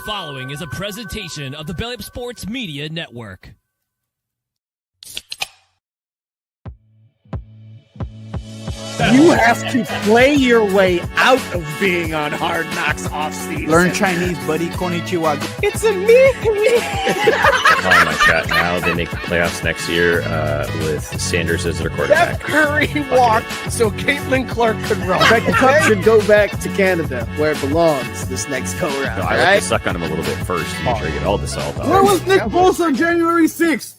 following is a presentation of the Belly Up Sports Media Network. You have to play your way out of being on Hard Knocks off-season. Learn Chinese, buddy. Konnichiwa. It's a me. Oh my God! Now they make the playoffs next year with Sanders as their quarterback. Steph Curry walked so Caitlin Clark could run. In fact, the cup should go back to Canada, where it belongs this next go-round. No, I like to suck on him a little bit first to make sure I get all the salt out. Where was Nick Bosa on January 6th?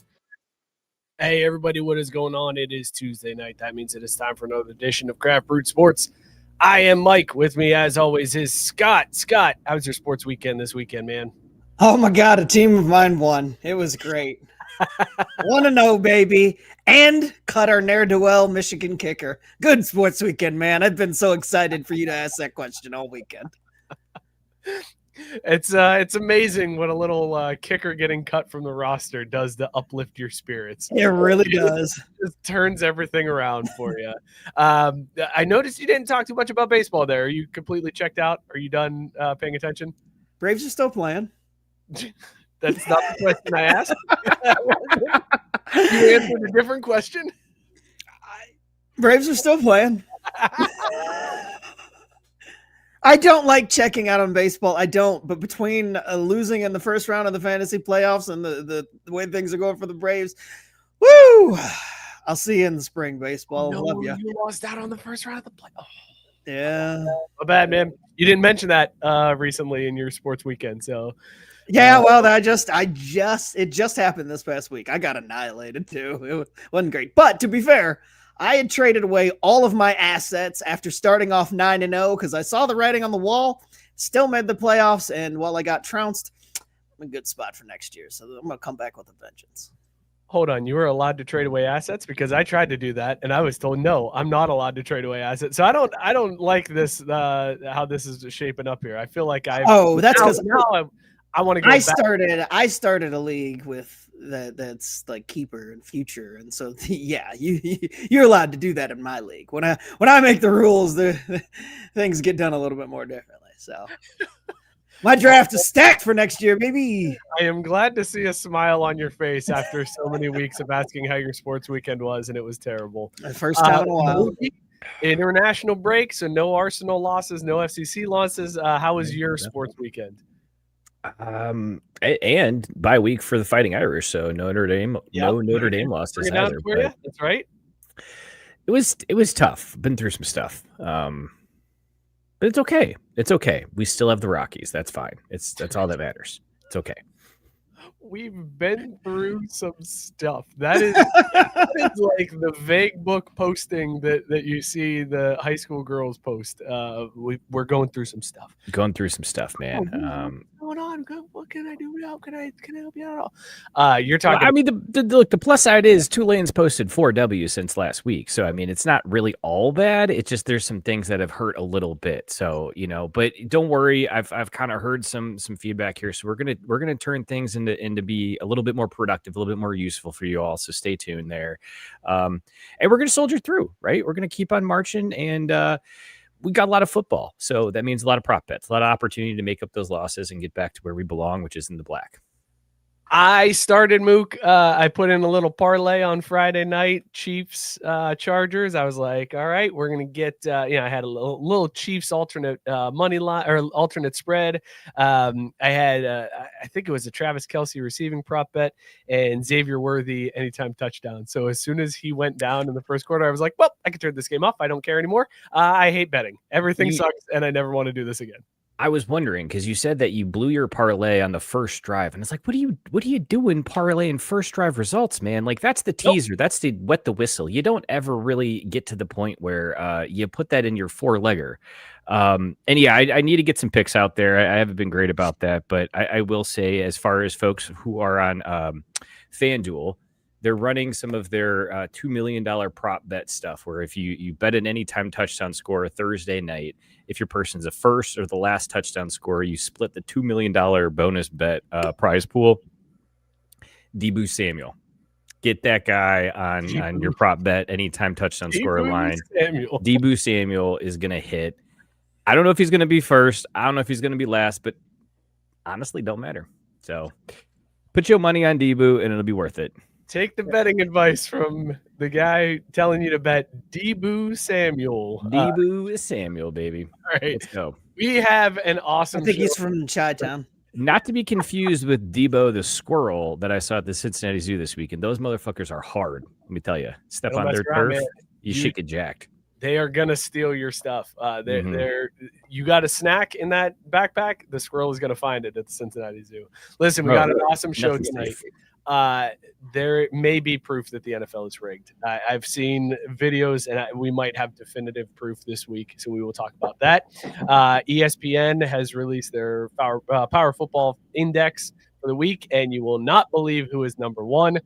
Hey, everybody, what is going on? It is Tuesday night. That means it is time for another edition of Craft Brewed Sports. I am Mike. With me, as always, is Scott. Scott, how was your sports weekend this weekend, man? Oh, my God. A team of mine won. It was great. 1-0, baby. And cut our ne'er-do-well Michigan kicker. Good sports weekend, man. I've been so excited for you to ask that question all weekend. It's amazing what a little kicker getting cut from the roster does to uplift your spirits. It really does. It just turns everything around for you. I noticed you didn't talk too much about baseball there. Are you completely checked out? Are you done paying attention? Braves are still playing. That's not the question I asked. You answered a different question. Braves are still playing. I don't like checking out on baseball. I don't. But between losing in the first round of the fantasy playoffs and the way things are going for the Braves, woo! I'll see you in the spring, baseball. No, love you. You lost out on the first round of the playoffs. Yeah. My bad, man. You didn't mention that recently in your sports weekend. So Yeah, well, it just happened this past week. I got annihilated too. It wasn't great. But to be fair, I had traded away all of my assets after starting off 9-0 because I saw the writing on the wall, still made the playoffs, and while I got trounced, I'm in a good spot for next year. So I'm going to come back with a vengeance. hold on, you were allowed to trade away assets? Because I tried to do that and I was told, no, I'm not allowed to trade away assets. So I don't like this, how this is shaping up here. I feel like that's because I want to go back. I started a league with that's like keeper and future, and so yeah, you're allowed to do that in my league. When I make the rules, the things get done a little bit more differently. So my draft is stacked for next year, baby. I am glad to see a smile on your face after so many weeks of asking how your sports weekend was, and it was terrible. The first time in a while. International break, so no Arsenal losses, no FCC losses. How was your sports weekend? And bye week for the Fighting Irish, so no Notre Dame losses either. That's right. It was tough. Been through some stuff, but it's okay. It's okay. We still have the Rockies. That's fine. That's all that matters. It's okay. We've been through some stuff. That is like the vague book posting that you see the high school girls post. We're going through some stuff. Going through some stuff, man. What's going on? What can I do now? Can I help you out at all? You're talking. Well, I mean, the plus side is Tulane's posted 4 W's since last week. So, I mean, it's not really all bad. It's just there's some things that have hurt a little bit. So, but don't worry. I've kind of heard some feedback here. So we're gonna turn things into be a little bit more productive, a little bit more useful for you all. So stay tuned there. And we're gonna soldier through, right? We're gonna keep on marching, and we got a lot of football. So that means a lot of prop bets, a lot of opportunity to make up those losses and get back to where we belong, which is in the black. I started Mook. I put in a little parlay on Friday night, Chiefs, Chargers. I was like, all right, we're going to get, I had a little Chiefs alternate money line or alternate spread. I had, I think it was a Travis Kelce receiving prop bet and Xavier Worthy anytime touchdown. So as soon as he went down in the first quarter, I was like, well, I can turn this game off. I don't care anymore. I hate betting. Everything sucks and I never want to do this again. I was wondering because you said that you blew your parlay on the first drive, and it's like, what do you do in parlay and first drive results, man? Like that's the teaser, Nope. That's the wet the whistle. You don't ever really get to the point where you put that in your 4-legger. And yeah, I need to get some picks out there. I haven't been great about that, but I will say, as far as folks who are on FanDuel, they're running some of their $2 million prop bet stuff where if you bet an anytime touchdown score Thursday night, if your person's the first or the last touchdown scorer, you split the $2 million bonus bet prize pool. Deebo Samuel. Get that guy on your prop bet anytime touchdown scorer line. Deebo Samuel is going to hit. I don't know if he's going to be first. I don't know if he's going to be last, but honestly don't matter. So put your money on Debo and it'll be worth it. Take the betting advice from the guy telling you to bet Debo Samuel. Debo Samuel, baby. All right. Let's go. We have an awesome I think show. he's from Chi-Town. Not to be confused with Debo the squirrel that I saw at the Cincinnati Zoo this week. And those motherfuckers are hard. Let me tell you. Step Don't on mess their around, turf, man. you should get jacked. They are gonna steal your stuff. You got a snack in that backpack. The squirrel is gonna find it at the Cincinnati Zoo. Listen, we got an awesome show tonight. There may be proof that the NFL is rigged. I've seen videos, and we might have definitive proof this week, so we will talk about that. ESPN has released their Power Football Index for the week, and you will not believe who is number one.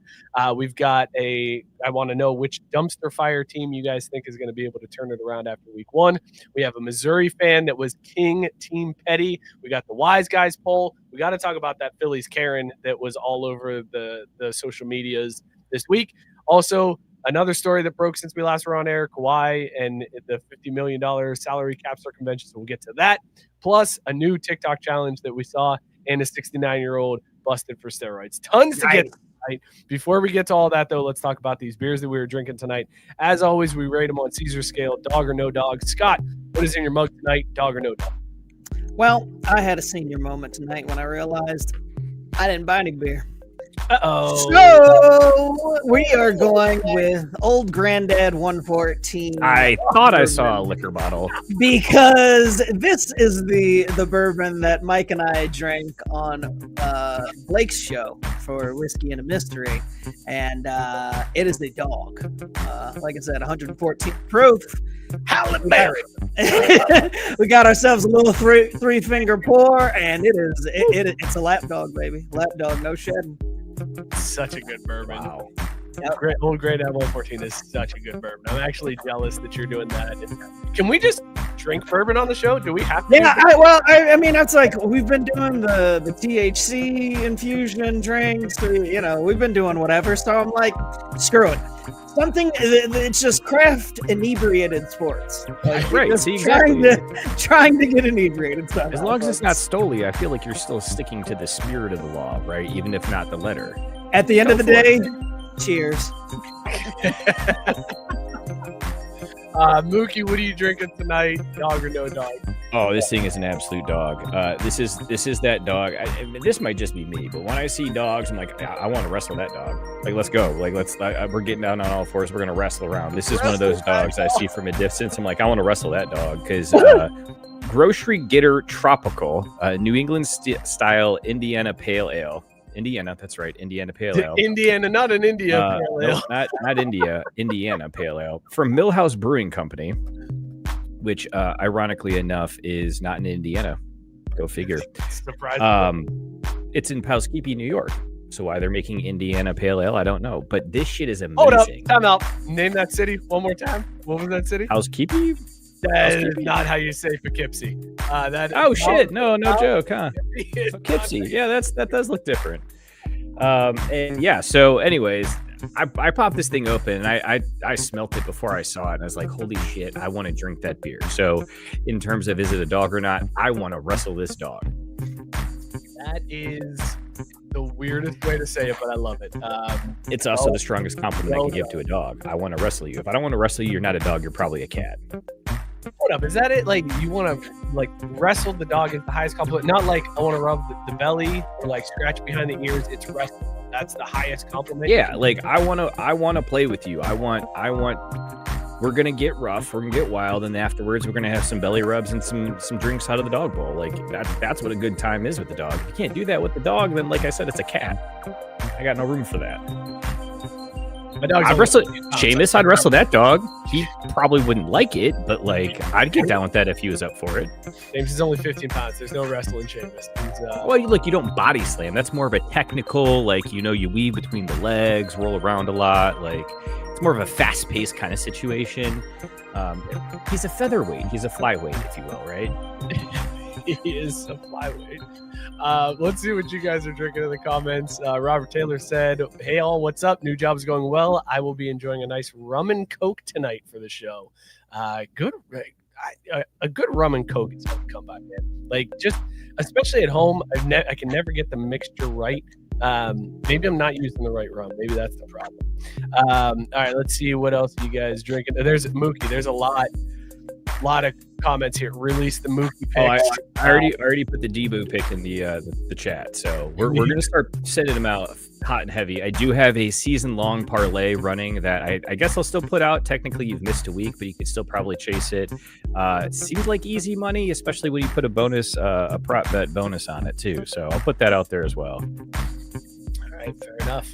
We've got I want to know which dumpster fire team you guys think is going to be able to turn it around after week one. We have a Missouri fan that was King Team Petty. We got the Wise Guys poll. We got to talk about that Phillies Karen that was all over the social medias this week. Also, another story that broke since we last were on air, Kawhi and the $50 million salary cap circumvention. So we'll get to that. Plus a new TikTok challenge that we saw, and a 69-year-old busted for steroids. Tons to get to tonight. Before we get to all that, though, let's talk about these beers that we were drinking tonight. As always, we rate them on Caesar scale, dog or no dog. Scott, what is in your mug tonight, dog or no dog? Well, I had a senior moment tonight when I realized I didn't buy any beer. Uh-oh. So we are going with Old Granddad 114. I thought I saw a liquor bottle. Because this is the bourbon that Mike and I drank on Blake's show for Whiskey and a Mystery. And it is a dog. Like I said, 114 proof. Halle-Berry. We got ourselves a little three-finger pour, and it's a lap dog, baby. Lap dog, no shedding. Such a good bourbon. Wow. Yep. Old Granddad 114 is such a good bourbon. I'm actually jealous that you're doing that. Can we just drink bourbon on the show? Do we have to? Yeah, I mean, that's like we've been doing the THC infusion drinks. We've been doing whatever. So I'm like, screw it. Something it's just craft inebriated sports. Like, right. See, exactly. Trying to get inebriated. Somehow. As long as it's not Stoli, I feel like you're still sticking to the spirit of the law, right? Even if not the letter. At the end of the day, cheers. Mookie, what are you drinking tonight? Dog or no dog? Oh, this thing is an absolute dog. This is that dog. This might just be me, but when I see dogs, I'm like, I want to wrestle that dog. Like, let's go. Like, we're getting down on all fours. We're gonna wrestle around. This is one of those dogs I see from a distance. I'm like, I want to wrestle that dog because Grocery Getter Tropical, New England style Indiana Pale Ale. Indiana, that's right. Indiana Pale Ale. Indiana, not an India Pale Ale. No, not India. Indiana Pale Ale from Millhouse Brewing Company, which ironically enough is not in Indiana. Go figure. Surprising. It's in Poughkeepsie, New York. So why they're making Indiana Pale Ale, I don't know. But this shit is amazing. Hold up, time out. Name that city one more time. What was that city? Poughkeepsie? That is not how you say Poughkeepsie. Shit! No joke, huh? Poughkeepsie. Yeah, that does look different. And yeah. So, anyways, I popped this thing open and I smelt it before I saw it, and I was like, holy shit, I want to drink that beer. So, in terms of is it a dog or not, I want to wrestle this dog. That is the weirdest way to say it, but I love it. It's also the strongest compliment I can give to a dog. I want to wrestle you. If I don't want to wrestle you, you're not a dog. You're probably a cat. Hold up, is that it? Like, you want to wrestle the dog is the highest compliment, not like I want to rub the belly or scratch behind the ears. It's wrestle. That's the highest compliment. Yeah, like I want to play with you. I want. We're gonna get rough. We're gonna get wild, and afterwards we're gonna have some belly rubs and some drinks out of the dog bowl. Like that's what a good time is with the dog. If you can't do that with the dog, then like I said, it's a cat. I got no room for that. I'd wrestle Seamus. I'd wrestle that dog. He probably wouldn't like it, but I'd get down with that if he was up for it. James is only 15 pounds. There's no wrestling Seamus. Well, you don't body slam. That's more of a technical, you weave between the legs, roll around a lot. It's more of a fast-paced kind of situation. He's a featherweight. He's a flyweight, if you will, right? He is a flyweight. Let's see what you guys are drinking in the comments. Robert Taylor said, hey all, what's up? New job is going well. I will be enjoying a nice rum and coke tonight for the show. Good. a good rum and Coke is going to come by, man. Like, just especially at home, I can never get the mixture right. Maybe I'm not using the right rum. Maybe that's the problem. All right, let's see what else you guys drinking. There's Mookie. There's a lot of comments here. Release the Mookie pick. I already put the Debo pick in the chat, so we're gonna start sending them out hot and heavy. I do have a season-long parlay running that I guess I'll still put out. Technically, you've missed a week, but you could still probably chase it. It seems like easy money, especially when you put a prop bet bonus on it too. So I'll put that out there as well. Fair enough.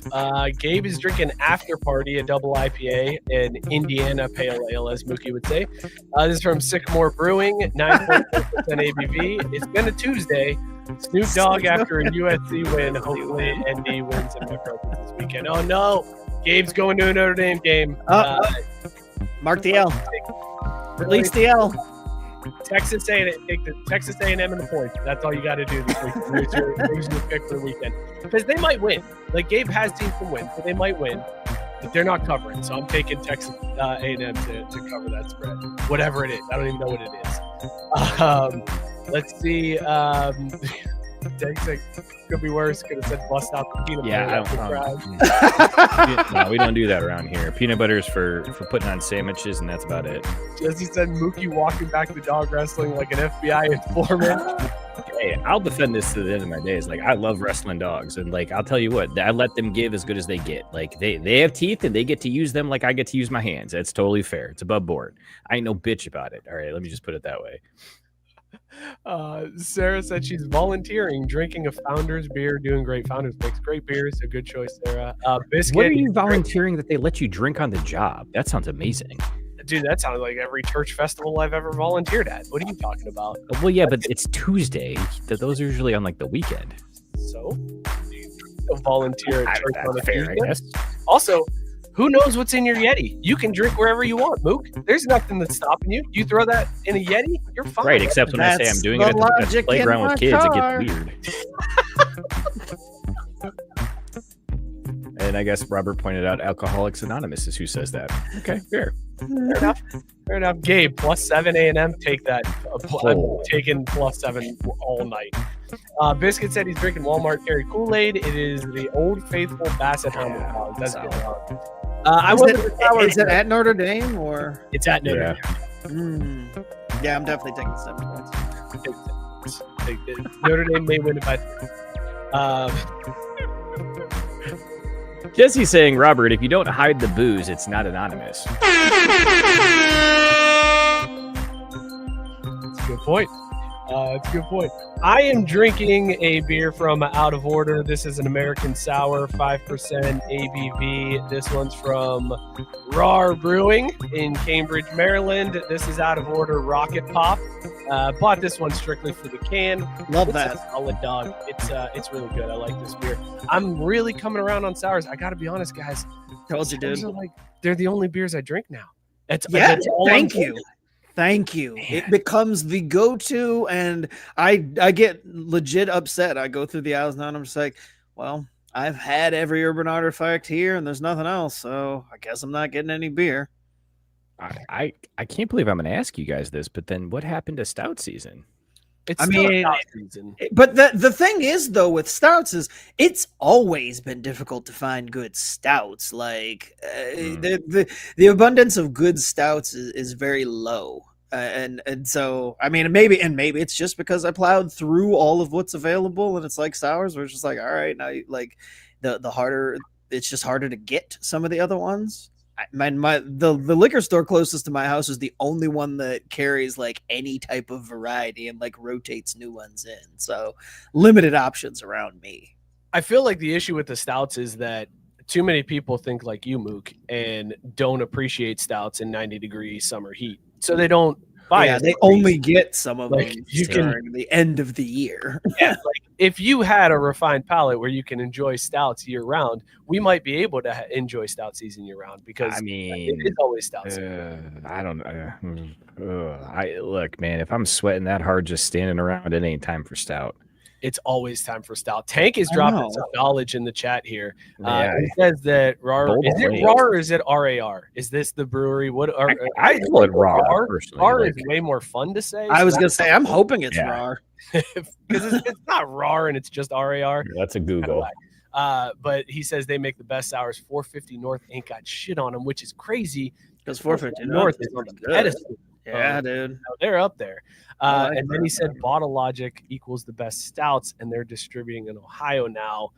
Gabe is drinking After Party, a double IPA, and Indiana Pale Ale, as Mookie would say. This is from Sycamore Brewing, 9.4% ABV. It's been a Tuesday. Snoop Dogg after a USC win. Hopefully, ND wins in my presence this weekend. Oh no, Gabe's going to a Notre Dame game. Mark the L. Release the L. Texas A&M, take the Texas A&M and the points. That's all you got to do this week. Here's your pick for the weekend, because they might win. Like, Gabe has seen some wins, so they might win, but they're not covering. So I'm taking Texas A&M to cover that spread, whatever it is. I don't even know what it is. Let's see. Texas could be worse. Could have said bust out the peanut butter. No, we don't do that around here. Peanut butter is for putting on sandwiches, and that's about it. Jesse said Mookie walking back to dog wrestling like an FBI informant. Hey, I'll defend this to the end of my days. Like, I love wrestling dogs, and like, I'll tell you what, I let them give as good as they get. Like, they have teeth, and they get to use them like I get to use my hands. That's totally fair. It's above board. I ain't no bitch about it. All right, let me just put it that way. Sarah said she's volunteering, drinking a Founders beer, doing great. Founders makes great beers. A good choice, Sarah. Biscuit. What are you volunteering that they let you drink on the job? That sounds amazing. Dude, that sounds like every church festival I've ever volunteered at. What are you talking about? Well, yeah, but it's Tuesday. Those are usually on like the weekend. So, you volunteer at church on the fair, weekend? I guess. Also, who knows what's in your Yeti? You can drink wherever you want, Mook. There's nothing that's stopping you. You throw that in a Yeti, you're fine. Right, except when I say I'm doing it at the playground with kids, it gets weird. And I guess Robert pointed out Alcoholics Anonymous is who says that. Okay, fair. Fair enough. Gabe, +7 A&M. Take that. I'm taking +7 all night. Biscuit said he's drinking Walmart Cherry Kool-Aid. It is the Old Faithful Basset Hound dog. That's good. Is it at Notre Dame or? It's at Notre Dame. Yeah, I'm definitely taking the 7 points. Notre Dame may win it by 3. Jesse's saying, Robert, if you don't hide the booze, it's not anonymous. That's a good point. That's a good point. I am drinking a beer from Out of Order. This is an American Sour, 5% ABV. This one's from Rar Brewing in Cambridge, Maryland. This is Out of Order Rocket Pop. Bought this one strictly for the can. Love it's that. A solid dog. It's really good. I like this beer. I'm really coming around on sours. I got to be honest, guys. Told you, dude. They're the only beers I drink now. Thank you. Thank you. Man. It becomes the go-to, and I get legit upset. I go through the aisles now, and I'm just like, well, I've had every Urban Artifact here, and there's nothing else, so I guess I'm not getting any beer. I can't believe I'm going to ask you guys this, but then what happened to stout season? It's stout season. But the thing is, though, with stouts is it's always been difficult to find good stouts. Like the abundance of good stouts is very low. And so, I mean, maybe it's just because I plowed through all of what's available, and it's like sours, where it's just like, all right, now like the harder, it's just harder to get some of the other ones. The liquor store closest to my house is the only one that carries like any type of variety and like rotates new ones in. So limited options around me. I feel like the issue with the stouts is that too many people think like you, Mook, and don't appreciate stouts in 90-degree summer heat. So they don't buy it. Yeah, they only get some of like, them during the end of the year. Yeah, like if you had a refined palate where you can enjoy stouts year round, we might be able to enjoy stout season year round, because it's always stout season. I don't know. Look, man, if I'm sweating that hard just standing around, it ain't time for stout. it's always time for stout. Tank is dropping some knowledge in the chat here. He says that RAR, is it RAR or is it RAR? Is this the brewery? What I call it RAR. RAR is way more fun to say. I was gonna say I'm hoping it's RAR because it's not RAR and it's just RAR. That's a Google. But he says they make the best sours. 450 North ain't got shit on them, which is crazy because 450 North is on the pedestal. Yeah, dude. They're up there. And then he said Bottle Logic equals the best stouts, and they're distributing in Ohio now.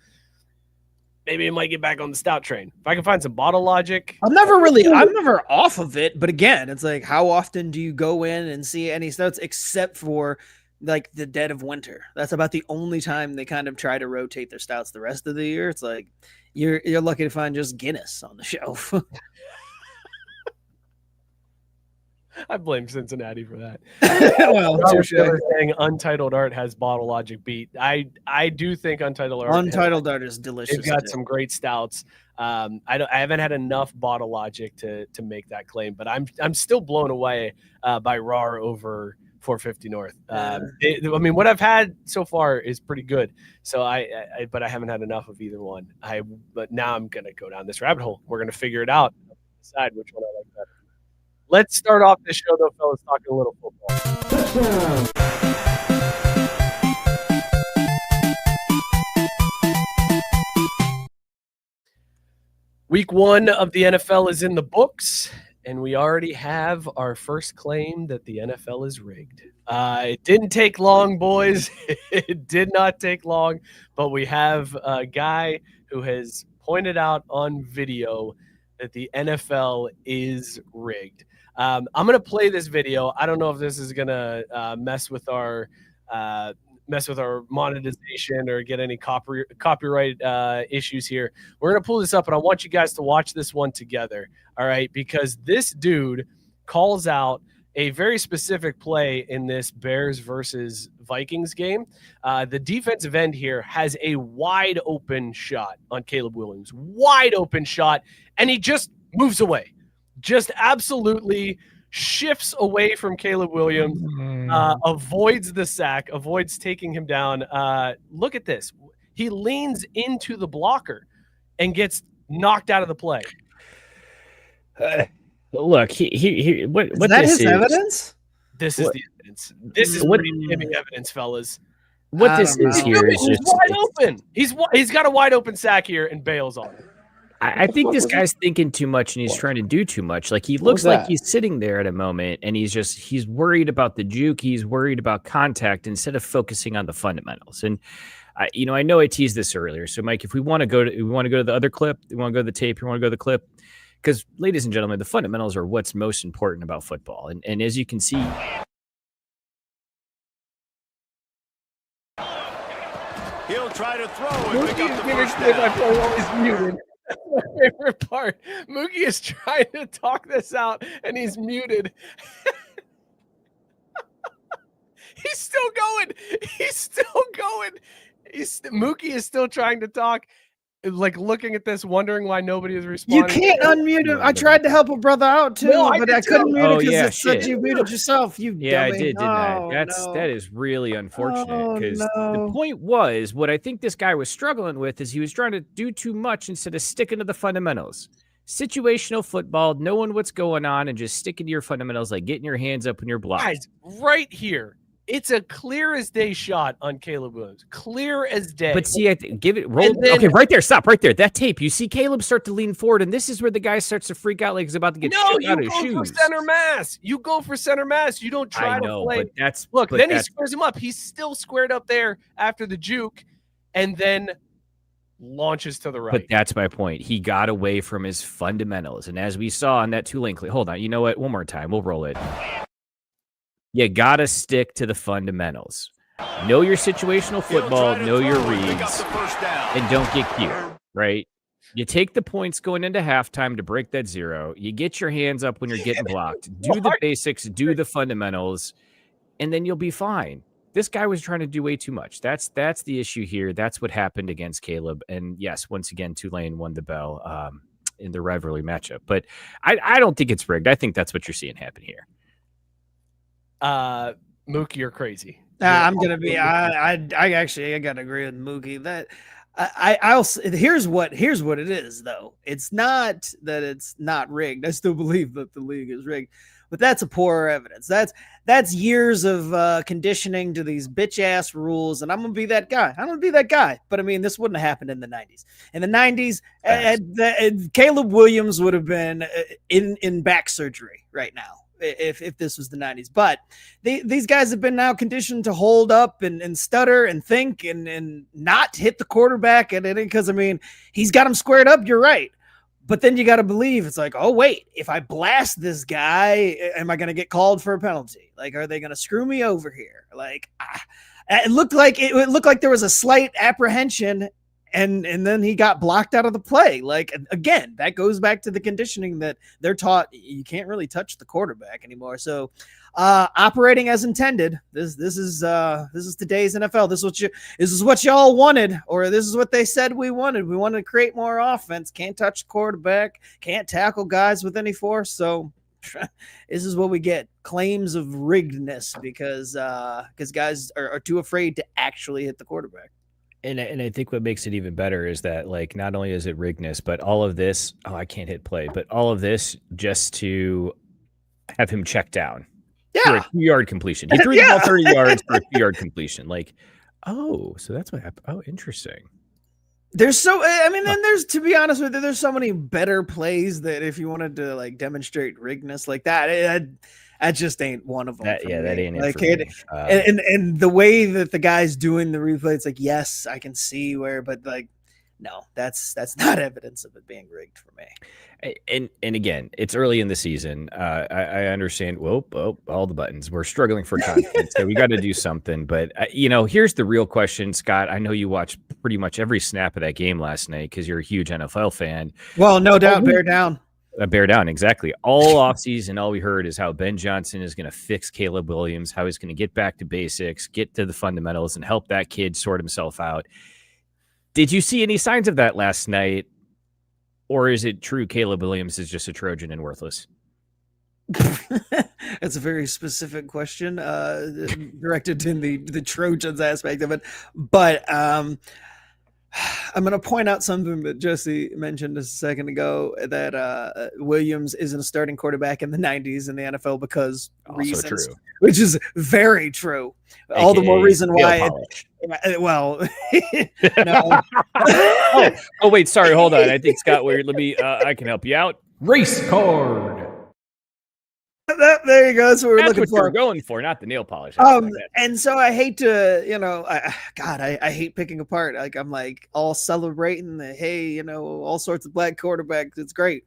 Maybe I might get back on the stout train. If I can find some Bottle Logic. I'm never off of it. But again, it's like, how often do you go in and see any stouts except for like the dead of winter? That's about the only time they kind of try to rotate their stouts. The rest of the year, it's like you're lucky to find just Guinness on the shelf. I blame Cincinnati for that. Well, saying Untitled Art has Bottle Logic beat. I do think Untitled Art is delicious. They've got some great stouts. I haven't had enough Bottle Logic to make that claim, but I'm still blown away by RAR over 450 North. I mean, what I've had so far is pretty good. So but I haven't had enough of either one. But now I'm gonna go down this rabbit hole. We're gonna figure it out. Decide which one I like better. Let's start off this show, though, fellas, talking a little football. Week 1 of the NFL is in the books, and we already have our first claim that the NFL is rigged. It didn't take long, boys. It did not take long, but we have a guy who has pointed out on video that the NFL is rigged. I'm going to play this video. I don't know if this is going to mess with our monetization or get any copyright issues here. We're going to pull this up, and I want you guys to watch this one together, all right? Because this dude calls out a very specific play in this Bears versus Vikings game. The defensive end here has a wide open shot on Caleb Williams, wide open shot, and he just moves away. Just absolutely shifts away from Caleb Williams, avoids the sack, avoids taking him down. Look at this. He leans into the blocker and gets knocked out of the play. Look, what is that his evidence? This is the evidence. This is pretty damning evidence, fellas. What this is here is just wide open. He's got a wide open sack here and bails on it. I think this guy's thinking too much and he's trying to do too much. Like he looks like he's sitting there at a moment and he's worried about the juke. He's worried about contact instead of focusing on the fundamentals. And I know I teased this earlier. So Mike, if we want to go to the other clip, we want to go to the tape, you want to go to the clip, because ladies and gentlemen, the fundamentals are what's most important about football. And as you can see, he'll try to throw and pick up the first down. That's my favorite part. Mookie is trying to talk this out, and he's muted. He's still going. Mookie is still trying to talk, like looking at this, wondering why nobody is responding. You can't unmute him. I tried to help a brother out too, but I couldn't mute it because it said you muted yourself. You dummy. I did, didn't I? That is really unfortunate because the point was what I think this guy was struggling with is he was trying to do too much instead of sticking to the fundamentals. Situational football, knowing what's going on and just sticking to your fundamentals, like getting your hands up when you're blocked. Guys, right here. It's a clear as day shot on Caleb Williams. Clear as day. But see, give it roll. Okay, right there. Stop right there. That tape. You see Caleb start to lean forward, and this is where the guy starts to freak out like he's about to get shot out of his shoes. No, you go for center mass. You go for center mass. You don't try to play. But he squares him up. He's still squared up there after the juke, and then launches to the right. But that's my point. He got away from his fundamentals, and as we saw on that two-lane clip. Hold on. You know what? One more time. We'll roll it. You got to stick to the fundamentals. Know your situational football, know your reads, and don't get cute, right? You take the points going into halftime to break that zero. You get your hands up when you're getting blocked. Do the basics, do the fundamentals, and then you'll be fine. This guy was trying to do way too much. That's the issue here. That's what happened against Caleb. And yes, once again, Tulane won the bell in the rivalry matchup. But I don't think it's rigged. I think that's what you're seeing happen here. Mookie, you're crazy. I'm gonna be. I gotta agree with Mookie that I'll. Here's what it is though. It's not that it's not rigged. I still believe that the league is rigged, but that's a poor evidence. That's years of conditioning to these bitch ass rules, and I'm gonna be that guy. But I mean, this wouldn't have happened in the '90s. In the '90s, Caleb Williams would have been in back surgery right now if this was the '90s. But these guys have been now conditioned to hold up and stutter and think and not hit the quarterback at it, because I mean, he's got him squared up. You're right. But then you got to believe it's like, oh, wait, if I blast this guy, am I going to get called for a penalty? Like, are they going to screw me over here? Like, it looked like there was a slight apprehension, and then he got blocked out of the play. Like, again, that goes back to the conditioning that they're taught. You can't really touch the quarterback anymore. So operating as intended. This is today's NFL. This is what y'all wanted, or this is what they said we wanted. We wanted to create more offense. Can't touch the quarterback. Can't tackle guys with any force. So this is what we get. Claims of riggedness because guys are too afraid to actually hit the quarterback. And I think what makes it even better is that, like, not only is it riggedness, but all of this, I can't hit play, but all of this just to have him check down. For a 2-yard completion. He threw the ball 30 yards for a 2-yard completion. Like, so that's what happened. Oh, interesting. There's to be honest with you, there's so many better plays that if you wanted to like demonstrate riggedness like that, that just ain't one of them. That ain't like it. And the way that the guy's doing the replay, it's like, yes, I can see where, but like, no, that's not evidence of it being rigged for me. And again, it's early in the season. I understand. All the buttons. We're struggling for content, so we got to do something. But here's the real question, Scott. I know you watched pretty much every snap of that game last night because you're a huge NFL fan. Well, no doubt, bear down. Bear down, exactly. All offseason, all we heard is how Ben Johnson is going to fix Caleb Williams, how he's going to get back to basics, get to the fundamentals, and help that kid sort himself out. Did you see any signs of that last night? Or is it true Caleb Williams is just a Trojan and worthless? That's a very specific question directed in the Trojans aspect of it. But I'm going to point out something that Jesse mentioned a second ago, that Williams isn't a starting quarterback in the 90s in the NFL because also reasons, true. Which is very true. AKA all the more reason why. No. oh, wait, sorry, hold on. I think Scott, let me. I can help you out. Race card. There you go. That's what we're looking for. We're going for, not the nail polish. And so I hate to, I hate picking apart. Like, I'm like all celebrating the, hey, all sorts of black quarterbacks. It's great.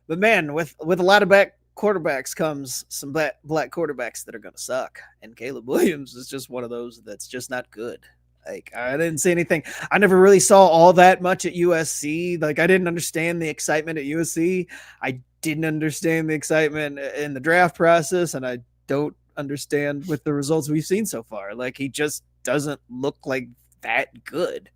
But man, with a lot of black quarterbacks comes some black quarterbacks that are going to suck. And Caleb Williams is just one of those that's just not good. Like, I didn't see anything. I never really saw all that much at USC. Like, I didn't understand the excitement at USC. I didn't understand the excitement in the draft process, and I don't understand with the results we've seen so far. Like, he just doesn't look like that good.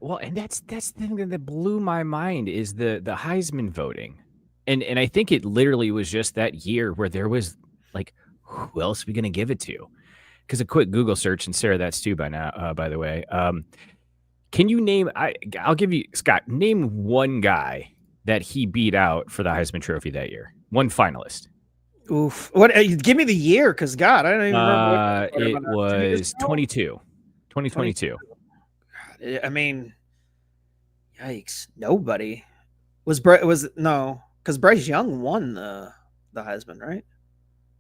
Well, and that's the thing that blew my mind is the Heisman voting. And I think it literally was just that year where there was like, who else are we going to give it to? Because a quick Google search, and Sarah, that's too by now, by the way. Can you name, I'll give you, Scott, name one guy that he beat out for the Heisman Trophy that year. One finalist. Oof. What? Give me the year, because God, I don't even remember. It was 2022. I mean, yikes! Nobody because Bryce Young won the Heisman, right?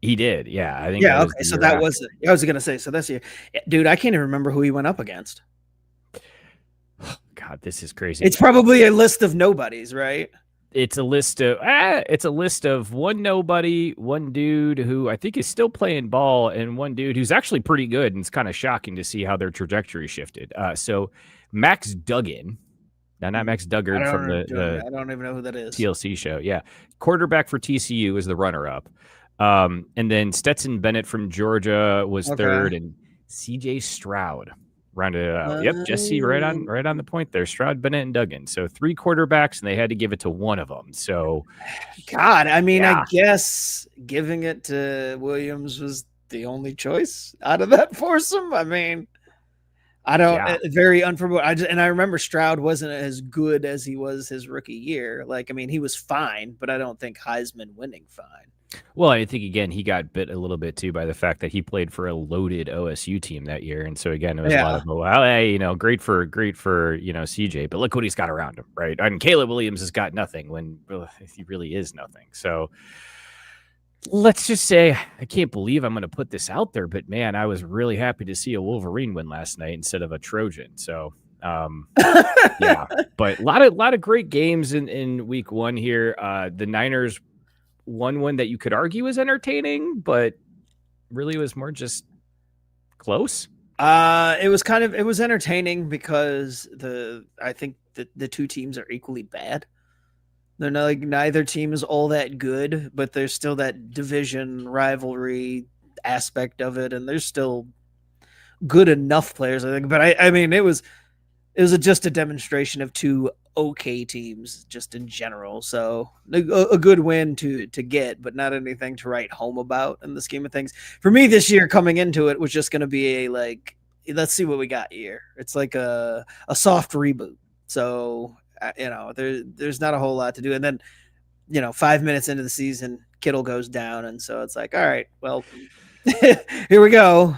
He did, yeah. I think. Yeah. Okay, so that was it. I was gonna say, so that's year, dude. I can't even remember who he went up against. God, this is crazy. It's probably a list of nobodies, right? It's a list of one nobody, one dude who I think is still playing ball, and one dude who's actually pretty good, and it's kind of shocking to see how their trajectory shifted. So Max Duggan, now not Max Duggard from the I don't even know who that is. TLC show. Yeah. Quarterback for TCU is the runner-up. And then Stetson Bennett from Georgia was third, and CJ Stroud rounded it out. Yep, Jesse, right on the point there. Stroud, Bennett, and Duggan. So 3 quarterbacks, and they had to give it to one of them. So, God, I mean, yeah. I guess giving it to Williams was the only choice out of that foursome. I mean, I don't very unforgivable. I remember Stroud wasn't as good as he was his rookie year. Like, I mean, he was fine, but I don't think Heisman winning fine. Well, I think, again, he got bit a little bit, too, by the fact that he played for a loaded OSU team that year. And so, again, it was a lot of, well, hey, great for, CJ, but look what he's got around him, right? And Caleb Williams has got nothing when he really is nothing. So let's just say, I can't believe I'm going to put this out there, but, man, I was really happy to see a Wolverine win last night instead of a Trojan. So, yeah, but a lot of great games in week one here. The Niners won one that you could argue was entertaining, but really was more just close. It was entertaining because I think the two teams are equally bad. They're not, like, neither team is all that good, but there's still that division rivalry aspect of it, and there's still good enough players, I think. But I mean, it was just a demonstration of two okay teams just in general. So a good win to get, but not anything to write home about in the scheme of things. For me this year coming into it was just going to be let's see what we got here. It's like a soft reboot. So, there's not a whole lot to do. And then, 5 minutes into the season, Kittle goes down. And so it's like, all right, well, here we go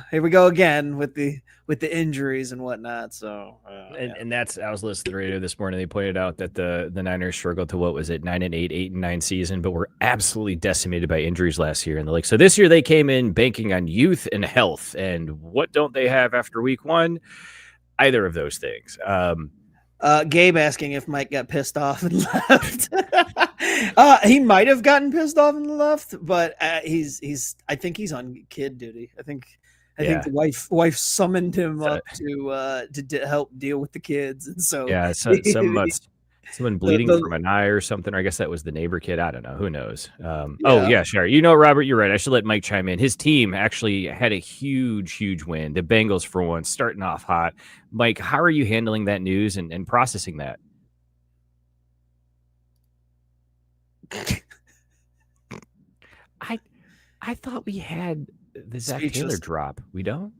again with the injuries and whatnot. So and that's, I was listening to the radio this morning. They pointed out that the Niners struggled to 9-8, 8-9 season, but were absolutely decimated by injuries last year. And they're like, so this year they came in banking on youth and health. And what don't they have after week one? Either of those things. Gabe asking if Mike got pissed off and left. He might have gotten pissed off and left, but I think he's on kid duty. I think the wife summoned him up to help deal with the kids, and so someone bleeding from an eye or something. Or I guess that was the neighbor kid. I don't know. Who knows? Oh yeah, sure. Robert, you're right. I should let Mike chime in. His team actually had a huge win. The Bengals, for once, starting off hot. Mike, how are you handling that news and processing that? I thought we had the Zach Taylor drop. We don't?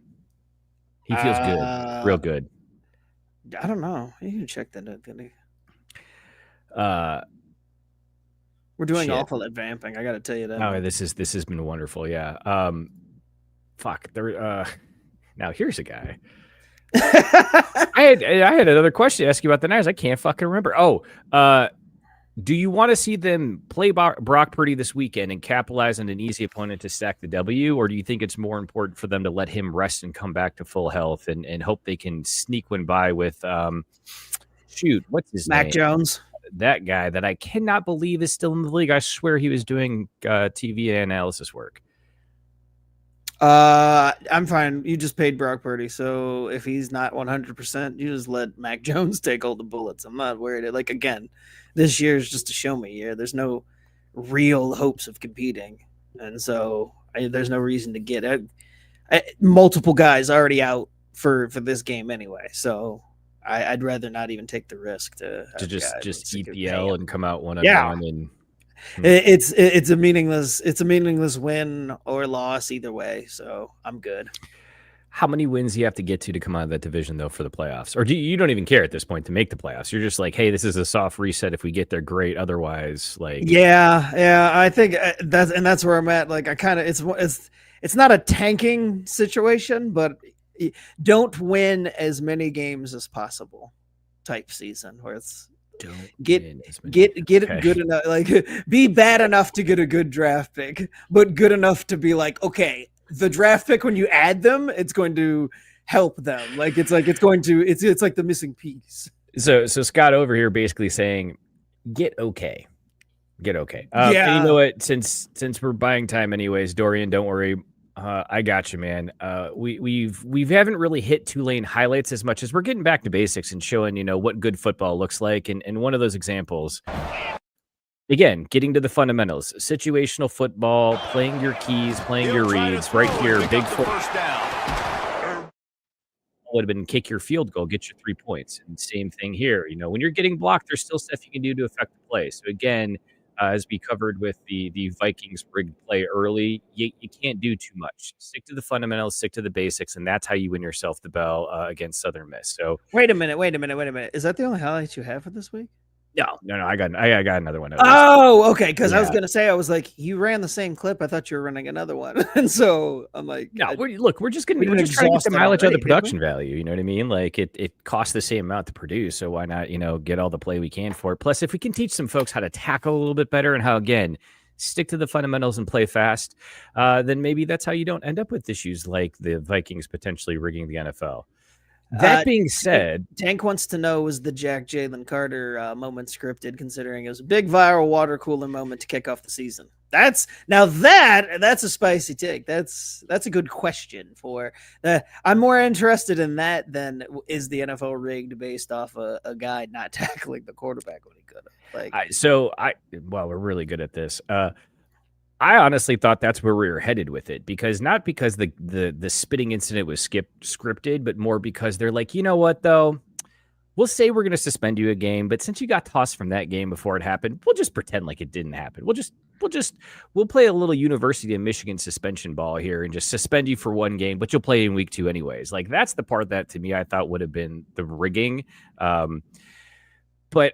He feels good. Real good. I don't know. You can check that out, didn't he? We're doing awful at vamping. I got to tell you that. Oh, this has been wonderful. Yeah. Now here's a guy. I had another question to ask you about the Niners. I can't fucking remember. Do you want to see them play Brock Purdy this weekend and capitalize on an easy opponent to stack the W, or do you think it's more important for them to let him rest and come back to full health and hope they can sneak one by with what's his name? Mac Jones. That guy that I cannot believe is still in the league. I swear he was doing TV analysis work. I'm fine. You just paid Brock Purdy, so if he's not 100%, you just let Mac Jones take all the bullets. I'm not worried. Like, again, this year is just a show me year. There's no real hopes of competing, and so there's no reason to get multiple guys already out for this game anyway. So I'd rather not even take the risk to just EPL and come out 1-1 and. It's a meaningless win or loss either way, so I'm good. How many wins do you have to get to come out of that division though for the playoffs, or you don't even care at this point to make the playoffs? You're just like, hey, this is a soft reset. If we get there, great. Otherwise, like, I think that's where I'm at. Like, I kind of it's not a tanking situation, but don't win as many games as possible type season where it's. Get it good enough, like be bad enough to get a good draft pick, but good enough to be like, okay, the draft pick, when you add them, it's going to help them. Like it's like the missing piece. So Scott over here basically saying, get okay. And you know what? Since we're buying time anyways, Dorian, don't worry. I got you, man. We haven't really hit Tulane highlights as much as we're getting back to basics and showing, what good football looks like. And one of those examples, again, getting to the fundamentals, situational football, playing your keys, playing your reads right here. Big first down would have been kick your field goal, get you 3 points. And same thing here. When you're getting blocked, there's still stuff you can do to affect the play. So again, as we covered with the Vikings rigged play early, you can't do too much. Stick to the fundamentals, stick to the basics, and that's how you win yourself the bell against Southern Miss. So wait a minute. Is that the only highlights you have for this week? no, I got another one. Oh, okay. Because I was Yeah. gonna say, I was like, you ran the same clip. I thought you were running another one, and so I'm like, No, we're just we didn't trying to get exhaust the it mileage already, of the did we? production value. You know what I mean? Like it costs the same amount to produce, so why not get all the play we can for it? Plus, if we can teach some folks how to tackle a little bit better and how again stick to the fundamentals and play fast, then maybe that's how you don't end up with issues like the Vikings potentially rigging the NFL. That being said, Tank wants to know, was the Jalen Carter moment scripted, considering it was a big viral water cooler moment to kick off the season? That's a spicy take. That's a good question for I'm more interested in that than is the NFL rigged based off a guy not tackling the quarterback when he could have. well, we're really good at this. I honestly thought that's where we were headed with it, not because the spitting incident was scripted, but more because they're like, you know what, though, we'll say we're going to suspend you a game, but since you got tossed from that game before it happened, we'll just pretend like it didn't happen. We'll play a little University of Michigan suspension ball here and just suspend you for one game, but you'll play in week 2 anyways. Like that's the part that to me I thought would have been the rigging. But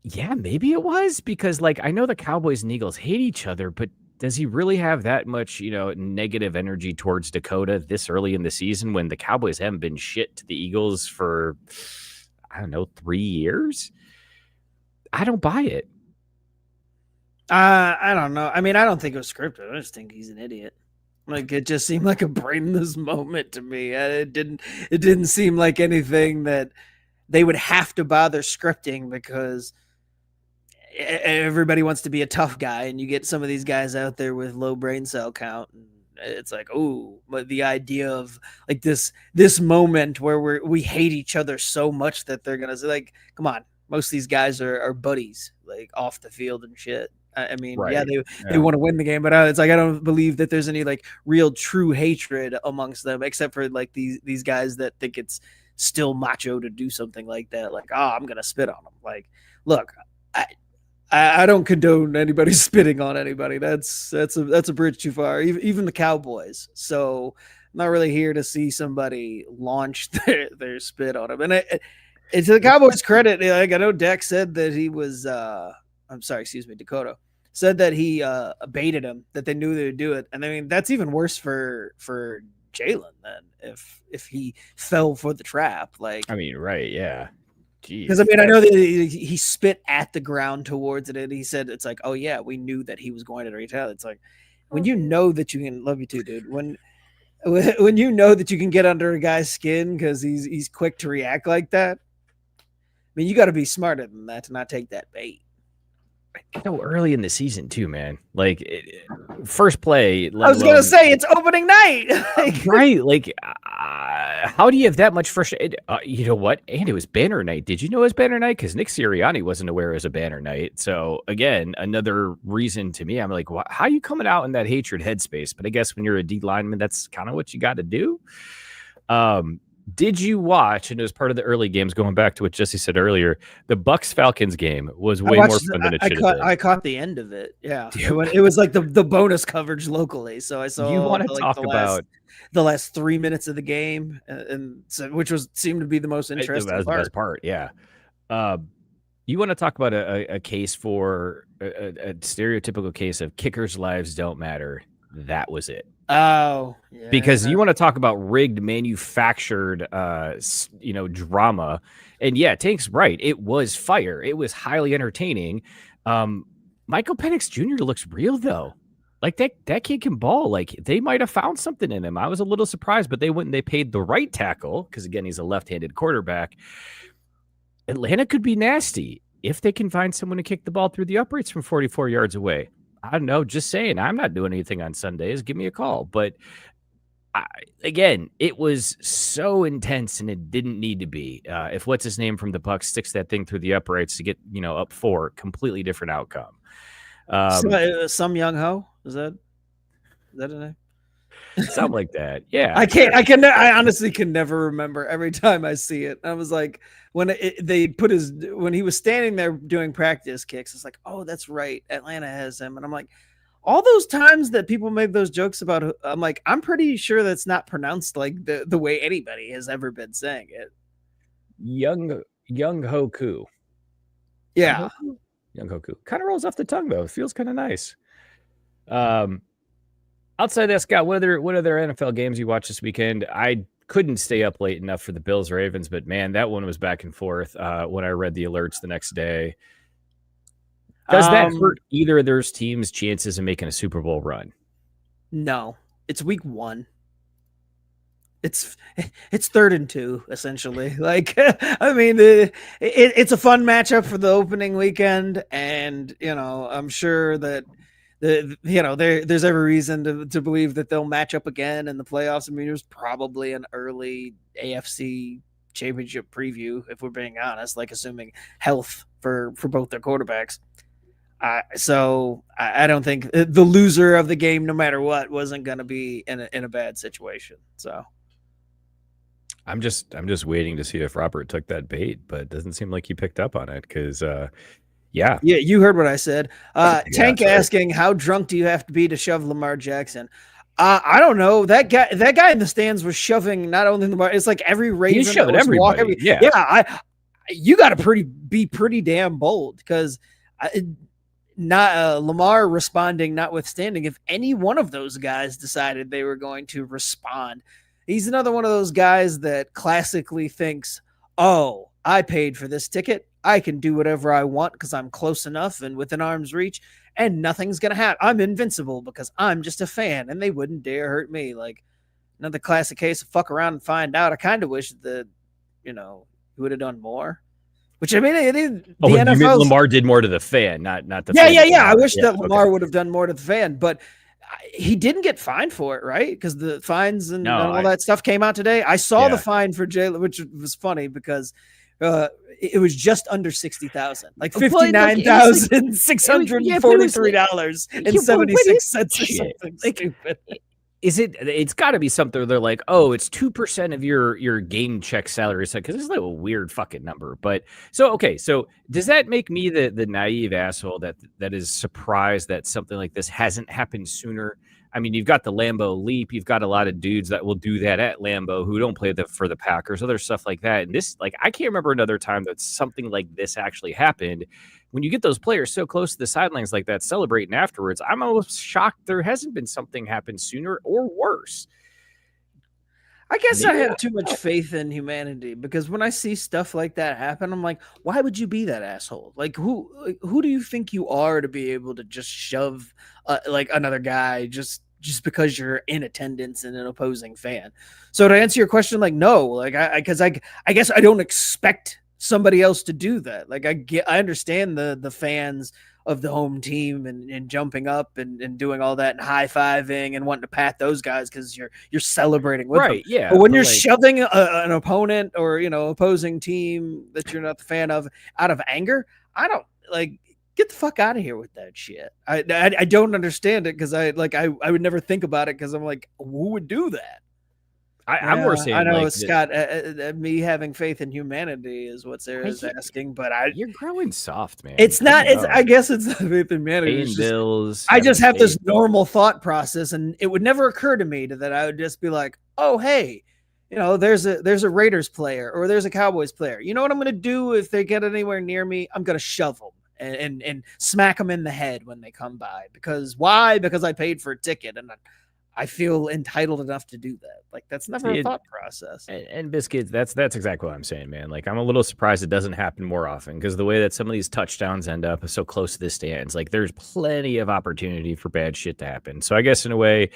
yeah, maybe it was because like I know the Cowboys and Eagles hate each other, but does he really have that much, negative energy towards Dakota this early in the season when the Cowboys haven't been shit to the Eagles for, I don't know, 3 years? I don't buy it. I don't know. I mean, I don't think it was scripted. I just think he's an idiot. Like it just seemed like a brainless moment to me. It didn't seem like anything that they would have to bother scripting because everybody wants to be a tough guy, and you get some of these guys out there with low brain cell count, and it's like, oh, but the idea of like this moment where we hate each other so much that they're gonna say, like, come on, most of these guys are buddies, like off the field and shit. I mean, Right. yeah, they want to win the game, but it's like I don't believe that there's any like real true hatred amongst them, except for like these guys that think it's still macho to do something like that. Like, oh, I'm gonna spit on them. Like, look, I don't condone anybody spitting on anybody. That's a bridge too far. Even the Cowboys. So I'm not really here to see somebody launch their spit on them. And to the Cowboys' credit, like I know Dak said that he was. Dakota said that he baited him, that they knew they would do it. And I mean, that's even worse for Jalen then if he fell for the trap. Like, I mean, right, yeah. Because I mean, I know that he spit at the ground towards it, and he said, "It's like, oh yeah, we knew that he was going to retaliate." It's like when you know that you can, love you too, dude. When you know that you can get under a guy's skin because he's quick to react like that. I mean, you got to be smarter than that to not take that bait. So early in the season too, man. Like first play. I was gonna say it's opening night, right? Like, how do you have that much frustration? You know what? And it was banner night. Did you know it was banner night? Because Nick Sirianni wasn't aware it was a banner night. So again, another reason to me, I'm like, how are you coming out in that hatred headspace? But I guess when you're a D lineman, that's kind of what you got to do. Did you watch, and it was part of the early games, going back to what Jesse said earlier, the Bucs Falcons game was way more fun than it should have been. I caught the end of it. Yeah. It was like the bonus coverage locally. So I saw you want to talk about the last 3 minutes of the game, and so, which seemed to be the most interesting part. The best part. Yeah. You want to talk about a case for a stereotypical case of kickers' lives don't matter. That was it. Oh, yeah. Because you want to talk about rigged, manufactured, drama. And yeah, Tank's right. It was fire. It was highly entertaining. Michael Penix Jr. looks real though. Like that kid can ball. Like they might have found something in him. I was a little surprised, but they paid the right tackle because again, he's a left-handed quarterback. Atlanta could be nasty if they can find someone to kick the ball through the uprights from 44 yards away. I don't know, just saying, I'm not doing anything on Sundays. Give me a call. But again, it was so intense and it didn't need to be. If what's his name from the Bucs sticks that thing through the uprights to get, up 4, completely different outcome. Some young ho, is that a name? Something like that. Yeah. I honestly can never remember every time I see it. I was like, when when he was standing there doing practice kicks, it's like, oh, that's right. Atlanta has him. And I'm like, all those times that people made those jokes about, I'm like, I'm pretty sure that's not pronounced like the way anybody has ever been saying it. Young Hoku. Yeah. Young Hoku. Kind of rolls off the tongue, though. It feels kind of nice. Outside that, Scott, what other NFL games you watched this weekend? I couldn't stay up late enough for the Bills Ravens, but man, that one was back and forth when I read the alerts the next day. Does that hurt either of those teams' chances of making a Super Bowl run? No, it's week 1. It's 3rd and 2, essentially. Like, I mean, it's a fun matchup for the opening weekend, and I'm sure that there's every reason to believe that they'll match up again in the playoffs. I mean, there's probably an early AFC championship preview, if we're being honest, like assuming health for both their quarterbacks. So I don't think the loser of the game, no matter what, wasn't going to be in a bad situation. So I'm just waiting to see if Robert took that bait, but it doesn't seem like he picked up on it because yeah, you heard what I said. Tank asking, how drunk do you have to be to shove Lamar Jackson? I don't know. That guy in the stands was shoving not only Lamar. It's like every Raven. He's shoving everybody. You got to be pretty damn bold because not Lamar responding notwithstanding, if any one of those guys decided they were going to respond, he's another one of those guys that classically thinks, oh, I paid for this ticket. I can do whatever I want because I'm close enough and within arm's reach and nothing's going to happen. I'm invincible because I'm just a fan and they wouldn't dare hurt me. Like another classic case of fuck around and find out. I kind of wish that, he would have done more. Which I mean, the NFL. Lamar did more to the fan, not the. Yeah. I wish that Lamar would have done more to the fan, but he didn't get fined for it, right? Because the fines and all that stuff came out today. I saw the fine for Jalen, which was funny because it was just under 60,000, like $59,643.76 or something stupid. It's got to be something they're like, oh, it's 2% of your game check salary, because it's like a weird fucking number. But so does that make me the naive asshole that is surprised that something like this hasn't happened sooner? I mean, you've got the Lambeau leap, you've got a lot of dudes that will do that at Lambeau who don't play for the Packers, other stuff like that. And this, like, I can't remember another time that something like this actually happened. When you get those players so close to the sidelines like that, celebrating afterwards, I'm almost shocked there hasn't been something happen sooner or worse. I guess I have too much faith in humanity because when I see stuff like that happen, I'm like, why would you be that asshole? Like, who do you think you are to be able to just shove like another guy just because you're in attendance and an opposing fan? So to answer your question, like, no, like I guess I don't expect somebody else to do that. Like I understand the fans of the home team and jumping up and doing all that and high-fiving and wanting to pat those guys because you're celebrating with them. Yeah. But when you're shoving an opponent or opposing team that you're not the fan of out of anger, I don't like get the fuck out of here with that shit. I don't understand it because I would never think about it because I'm like, who would do that? I'm more saying, I know, like, Scott. Me having faith in humanity is what Sarah's asking, but you're growing soft, man. It's not. I guess it's not faith in humanity. Bills. I just have this normal thought process, and it would never occur to me that I would just be like, "Oh, hey, there's a Raiders player or there's a Cowboys player. You know what I'm going to do if they get anywhere near me? I'm going to shove them and smack them in the head when they come by. Because why? Because I paid for a ticket and I feel entitled enough to do that. Like that's never a thought process. And Biscuits, that's exactly what I'm saying, man. Like I'm a little surprised it doesn't happen more often because the way that some of these touchdowns end up so close to the stands, like there's plenty of opportunity for bad shit to happen. So I guess in a way,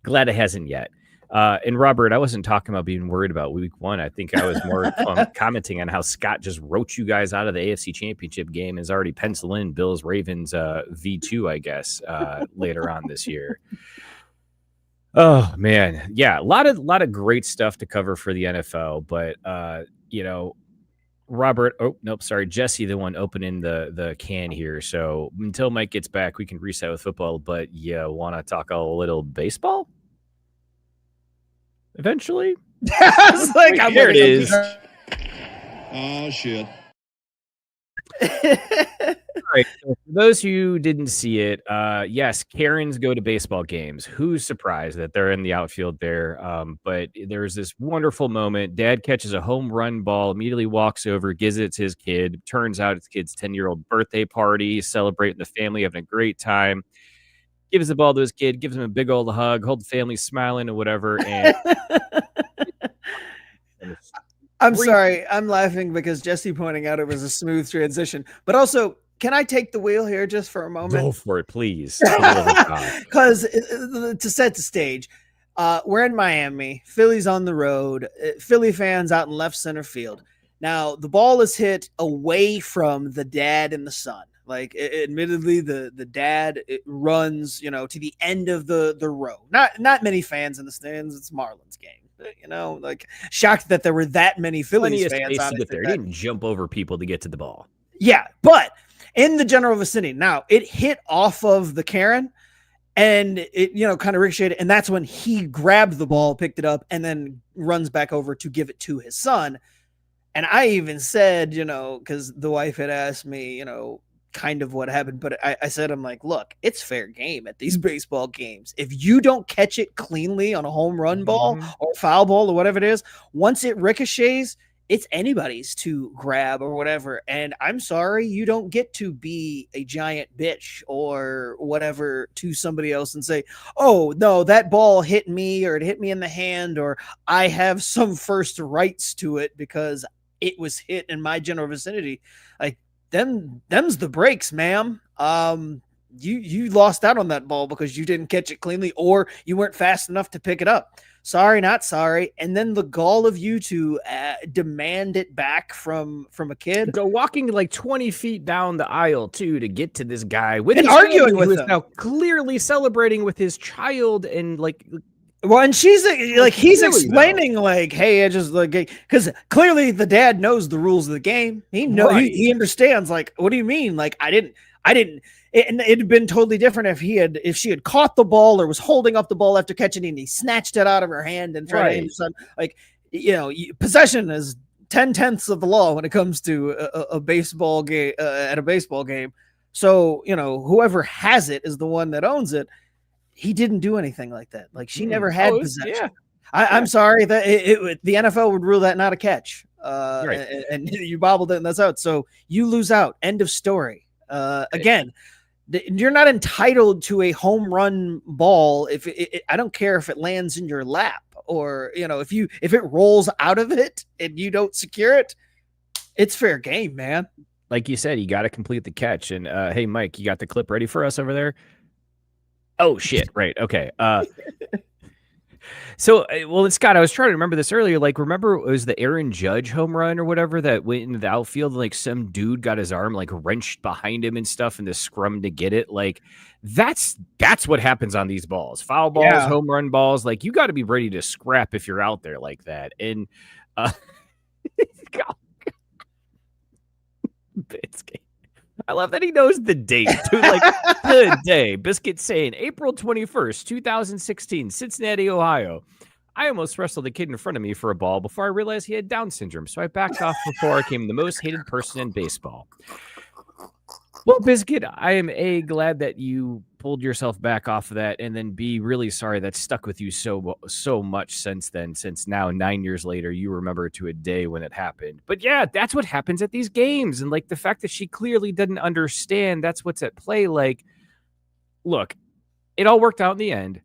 glad it hasn't yet. And Robert, I wasn't talking about being worried about week 1. I think I was more commenting on how Scott just wrote you guys out of the AFC Championship game and is already penciling in Bills Ravens V2, I guess, later on this year. Oh man, yeah, a lot of great stuff to cover for the NFL, but Robert, Jesse, the one opening the can here. So until Mike gets back, we can reset with football. But you want to talk a little baseball? Eventually. I was like, I'm Here it is. Oh, shit. All right. So for those who didn't see it, yes, Karens go to baseball games. Who's surprised that they're in the outfield there? But there's this wonderful moment. Dad catches a home run ball, immediately walks over, gives it to his kid. Turns out it's kid's 10-year-old birthday party, celebrating the family, having a great time. Gives the ball to his kid, gives him a big old hug, whole family smiling or whatever. And I'm sorry. I'm laughing because Jesse pointing out it was a smooth transition. But also, can I take the wheel here just for a moment? Go for it, please. Because to set the stage, we're in Miami. Philly's on the road. Philly fans out in left center field. Now, the ball is hit away from the dad and the son. Like, admittedly, the dad runs, to the end of the row. Not many fans in the stands. It's Marlins game. Like shocked that there were that many Phillies fans out there. They didn't jump over people to get to the ball. Yeah, but in the general vicinity. Now, it hit off of the Karen and it, kind of ricocheted. And that's when he grabbed the ball, picked it up, and then runs back over to give it to his son. And I even said, because the wife had asked me, kind of what happened, but I said, I'm like, look, it's fair game at these baseball games. If you don't catch it cleanly on a home run ball or foul ball or whatever it is, once it ricochets, it's anybody's to grab or whatever. And I'm sorry, you don't get to be a giant bitch or whatever to somebody else and say, oh no, that ball hit me or it hit me in the hand or I have some first rights to it because it was hit in my general vicinity. Like, them's the breaks, ma'am. You lost out on that ball because you didn't catch it cleanly or you weren't fast enough to pick it up. Sorry, not sorry. And then the gall of you to demand it back from a kid. Go walking like 20 feet down the aisle too to get to this guy with and his arguing with him. him. Now clearly celebrating with his child and like. Well, and she's like, he's explaining like, hey, I just like, because clearly the dad knows the rules of the game. He he understands. Like, what do you mean? Like, I didn't. It'd been totally different if she had caught the ball or was holding up the ball after catching it and he snatched it out of her hand and tried to hit his son. Like, possession is 10/10 of the law when it comes to a baseball game at a baseball game. So whoever has it is the one that owns it. He didn't do anything like that. Like she never had possession. Yeah. I'm sorry that the NFL would rule that not a catch. And you bobbled it and that's out. So you lose out. End of story. Again, you're not entitled to a home run ball. If I don't care if it lands in your lap or, if it rolls out of it and you don't secure it, it's fair game, man. Like you said, you got to complete the catch. And hey, Mike, you got the clip ready for us over there? Oh shit! Right. Okay. So, well, Scott, I was trying to remember this earlier. Like, remember it was the Aaron Judge home run or whatever that went into the outfield. Like, some dude got his arm like wrenched behind him and stuff in the scrum to get it. Like, that's what happens on these balls. Foul balls, home run balls. Like, you got to be ready to scrap if you're out there like that. And I love that he knows the date, too. Like, the day. Biscuit saying, April 21st, 2016, Cincinnati, Ohio. I almost wrestled a kid in front of me for a ball before I realized he had Down syndrome, so I backed off before I became the most hated person in baseball. Well, Biscuit, I am A, glad that you pulled yourself back off of that, and then B, really sorry that stuck with you so much since then, since now 9 years later, you remember to a day when it happened. But yeah, that's what happens at these games. And like the fact that she clearly didn't understand that's what's at play. Like, look, it all worked out in the end.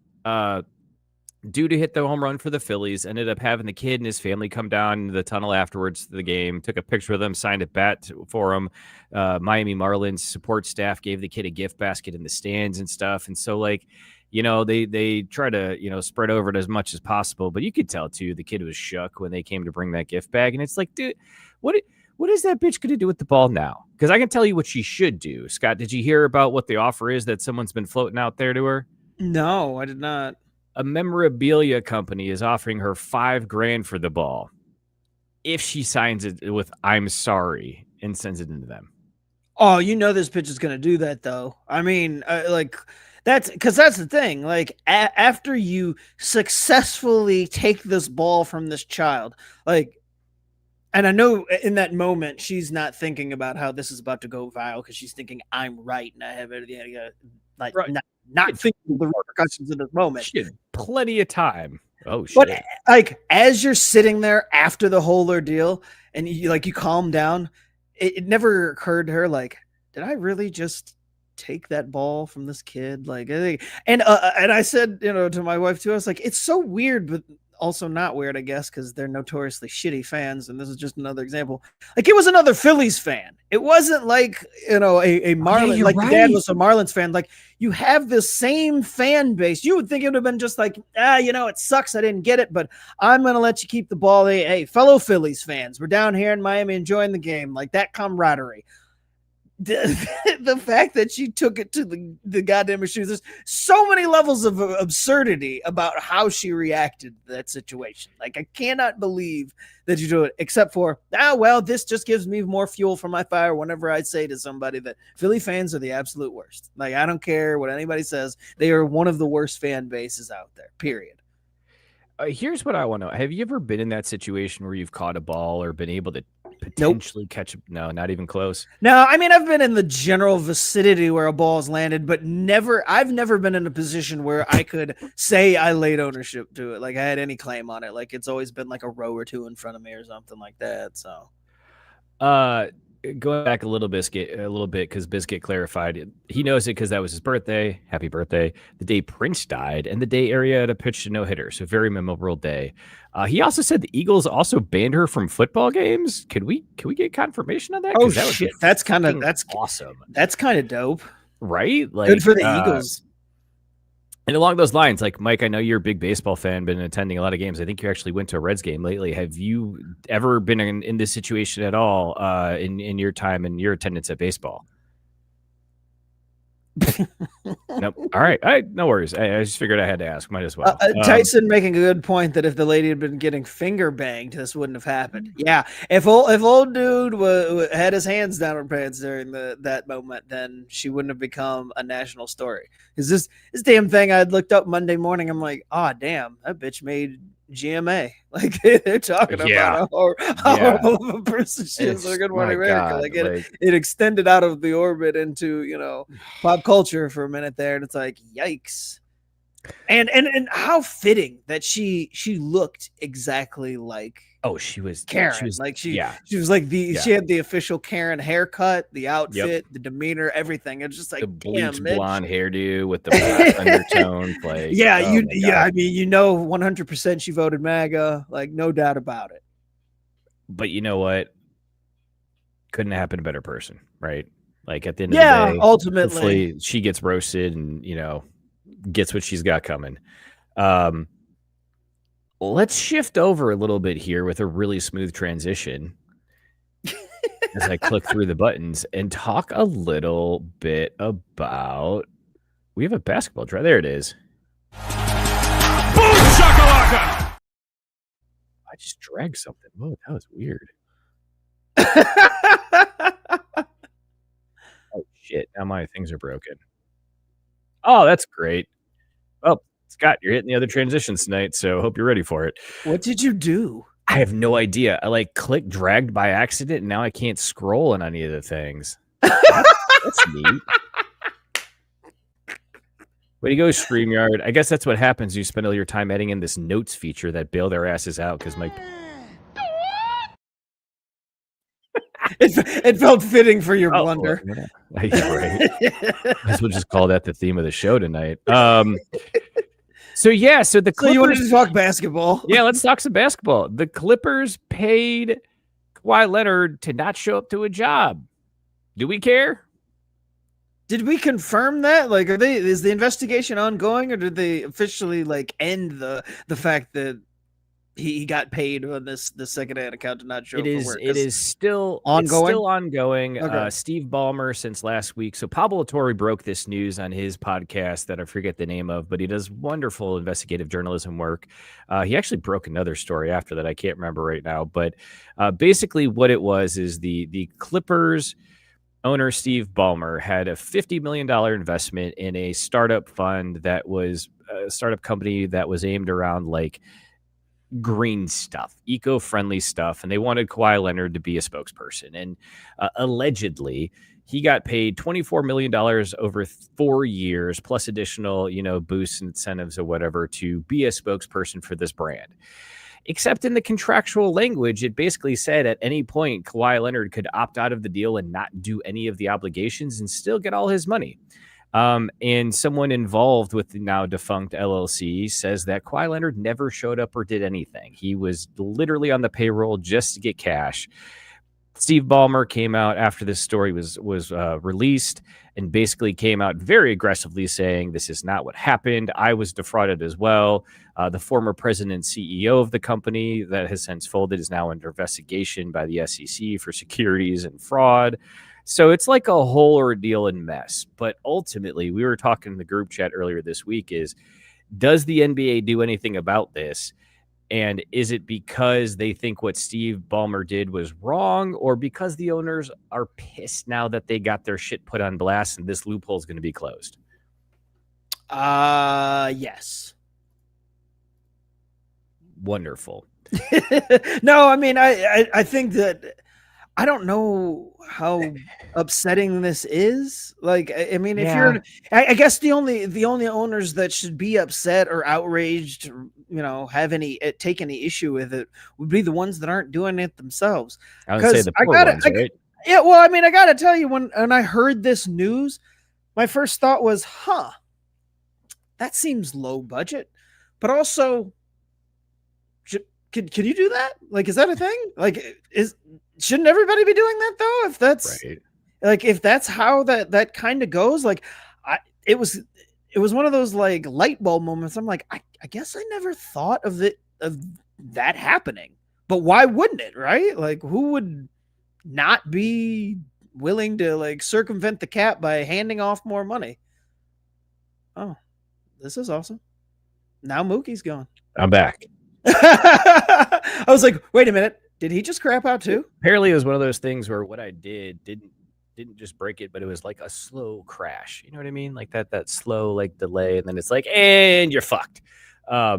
Due to hit the home run for the Phillies, ended up having the kid and his family come down the tunnel afterwards to the game, took a picture of them, signed a bat for him. Miami Marlins support staff gave the kid a gift basket in the stands and stuff. And so, like, they try to, spread over it as much as possible. But you could tell, too, the kid was shook when they came to bring that gift bag. And it's like, dude, what is that bitch going to do with the ball now? Because I can tell you what she should do. Scott, did you hear about what the offer is that someone's been floating out there to her? No, I did not. A memorabilia company is offering her $5,000 for the ball if she signs it with "I'm sorry" and sends it into them. Oh, this bitch is gonna do that though. I mean, That's the thing. Like after you successfully take this ball from this child, like, and I know in that moment she's not thinking about how this is about to go viral because she's thinking I'm right and I have everything. Like Right. not thinking of the repercussions in this moment. She had plenty of time. Oh shit! But like as you're sitting there after the whole ordeal and you calm down, it never occurred to her like, did I really just take that ball from this kid? Like, and I said, to my wife too, I was like, it's so weird, but also not weird, I guess, because they're notoriously shitty fans. And this is just another example. Like, it was another Phillies fan. It wasn't like, a Marlins, like the dad was a Marlins fan. Like, you have the same fan base. You would think it would have been just like, it sucks I didn't get it, but I'm going to let you keep the ball. Hey, fellow Phillies fans, we're down here in Miami enjoying the game. Like, that camaraderie. The fact that she took it to the goddamn shoes, there's so many levels of absurdity about how she reacted to that situation. Like, I cannot believe that you do it, except for, this just gives me more fuel for my fire whenever I say to somebody that Philly fans are the absolute worst. Like, I don't care what anybody says. They are one of the worst fan bases out there, period. Here's what I want to know. Have you ever been in that situation where you've caught a ball or been able to potentially catch? No, not even close. No, I mean, I've been in the general vicinity where a ball's landed, but I've never been in a position where I could say I laid ownership to it. Like, I had any claim on it. Like, it's always been like a row or two in front of me or something like that. So, going back a little bit, because Biscuit clarified it. He knows it because that was his birthday. Happy birthday. The day Prince died and the day Arrieta pitched a no-hitter. So very memorable day. He also said the Eagles also banned her from football games. Can we get confirmation on that? Oh, shit. That's awesome. That's kind of dope. Right? Like, good for the Eagles. And along those lines, like, Mike, I know you're a big baseball fan, been attending a lot of games. I think you actually went to a Reds game lately. Have you ever been in this situation at all in your time and your attendance at baseball? Nope. All right. No worries. I just figured I had to ask. Might as well. Tyson making a good point that if the lady had been getting finger banged, this wouldn't have happened. Yeah. If old dude had his hands down her pants during that moment, then she wouldn't have become a national story. Because this damn thing I had looked up Monday morning, I'm like, damn, that bitch made GMA. Like, they're talking about how horrible of a person she is. So Good Morning America. It extended out of the orbit into, pop culture for a minute there. And it's like, yikes. And how fitting that she looked exactly like she was Karen. She was like she was like she had the official Karen haircut, the outfit, the demeanor, everything. It's just like the bleached blonde hairdo with the black undertone. Like, I mean, 100% she voted MAGA, like, no doubt about it. But you know what? Couldn't have happened a better person, right? Like, at the end of the day, ultimately, hopefully she gets roasted and gets what she's got coming. Let's shift over a little bit here with a really smooth transition as I click through the buttons and talk a little bit about. We have a basketball draft. There it is. Boom shakalaka! I just dragged something. Whoa, that was weird. Oh shit! Now my things are broken. Oh, that's great. Well, Scott, you're hitting the other transitions tonight, so hope you're ready for it. What did you do? I have no idea. I clicked dragged by accident, and now I can't scroll on any of the things. That's neat. Way to go, StreamYard. I guess that's what happens. You spend all your time adding in this notes feature that bailed their asses out because Mike. It felt fitting for your blunder. Yeah, right. Might as well just call that the theme of the show tonight. So the Clippers. So you wanted to talk basketball? Yeah, let's talk some basketball. The Clippers paid Kawhi Leonard to not show up to a job. Do we care? Did we confirm that? Like, is the investigation ongoing, or did they officially end the fact that he got paid on the second-hand account to not show up for work? It is still ongoing. It's still ongoing. Okay. Steve Ballmer since last week. So Pablo Torre broke this news on his podcast that I forget the name of, but he does wonderful investigative journalism work. He actually broke another story after that. I can't remember right now, but basically what it was is the Clippers owner Steve Ballmer had a $50 million investment in a startup fund that was a startup company that was aimed around like green stuff, eco-friendly stuff, and they wanted Kawhi Leonard to be a spokesperson. And allegedly, he got paid $24 million over 4 years, plus additional, boosts and incentives or whatever, to be a spokesperson for this brand. Except in the contractual language, it basically said at any point Kawhi Leonard could opt out of the deal and not do any of the obligations and still get all his money. And someone involved with the now defunct LLC says that Kawhi Leonard never showed up or did anything. He was literally on the payroll just to get cash. Steve Ballmer came out after this story was released and basically came out very aggressively saying this is not what happened. I was defrauded as well. The former president and CEO of the company that has since folded is now under investigation by the SEC for securities and fraud. So it's like a whole ordeal and mess. But ultimately, we were talking in the group chat earlier this week is, does the NBA do anything about this? And is it because they think what Steve Ballmer did was wrong, or because the owners are pissed now that they got their shit put on blast and this loophole is going to be closed? Yes. Wonderful. No, I mean, I think that I don't know how upsetting this is. Like, I mean, if you're, I guess the only owners that should be upset or outraged, or, have take any issue with it would be the ones that aren't doing it themselves. I would say the poor ones, right? Yeah, well, I mean, I got to tell you, when I heard this news, my first thought was, that seems low budget, but also, can you do that? Like, is that a thing? Like, shouldn't everybody be doing that though? If that's right. Like, if that's how that kind of goes, like, it was one of those like light bulb moments. I'm like, I guess I never thought of that happening, but why wouldn't it? Right? Like, who would not be willing to like circumvent the cap by handing off more money? Oh, this is awesome. Now Mookie's gone. I'm back. I was like, wait a minute. Did he just crap out too? Apparently it was one of those things where what I didn't just break it, but it was like a slow crash. You know what I mean? Like that slow like delay, and then it's like, and you're fucked. I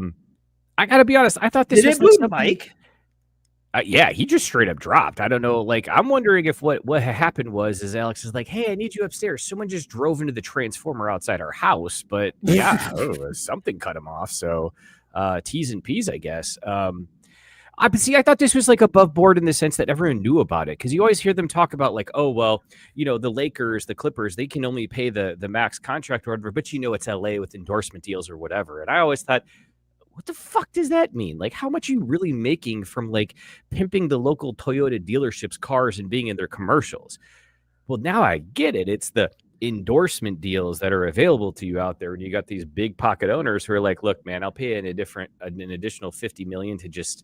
gotta be honest. I thought this was like the mic. Yeah, he just straight up dropped. I don't know. Like, I'm wondering if what happened is Alex is like, hey, I need you upstairs. Someone just drove into the transformer outside our house, but yeah, something cut him off. So T's and P's, I guess. I thought this was like above board in the sense that everyone knew about it, because you always hear them talk about like, oh, well, the Lakers, the Clippers, they can only pay the max contract or whatever, but it's LA with endorsement deals or whatever. And I always thought, what the fuck does that mean? Like, how much are you really making from like pimping the local Toyota dealerships' cars and being in their commercials? Well, now I get it. It's the endorsement deals that are available to you out there, and you got these big pocket owners who are like, look, man, I'll pay an additional $50 million to just.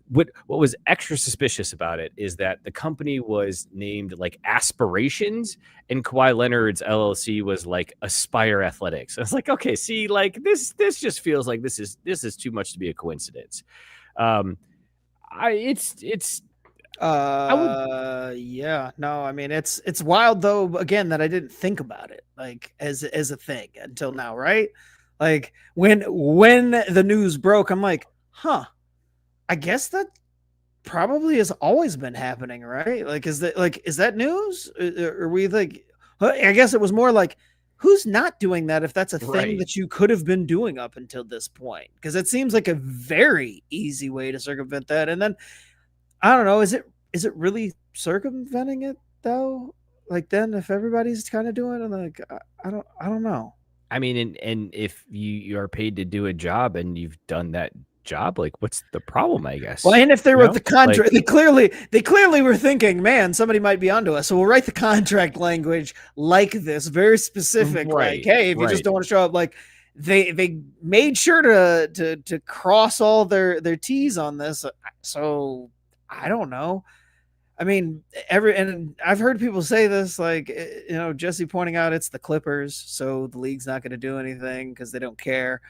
What was extra suspicious about it is that the company was named like Aspirations, and Kawhi Leonard's LLC was like Aspire Athletics. I was like, okay, see, like this just feels like this is too much to be a coincidence. Yeah, no, I mean, it's wild though, again, that I didn't think about it like as a thing until now, right? Like when the news broke, I'm like, I guess that probably has always been happening, right? Like, is that news? Are we like, I guess it was more like, who's not doing that if that's a thing that you could have been doing up until this point? Because it seems like a very easy way to circumvent that. And then, I don't know, is it really circumventing it though? Like, then if everybody's kind of doing it, like, I don't know. I mean, and if you are paid to do a job and you've done that job, like, what's the problem? I guess. Well, and if they wrote the contract, they clearly were thinking, man, somebody might be onto us, so we'll write the contract language like this, very specific. Like, hey, if you just don't want to show up, like they made sure to cross all their T's on this. So I don't know. I mean, and I've heard people say this, like, Jesse pointing out it's the Clippers, so the league's not going to do anything because they don't care.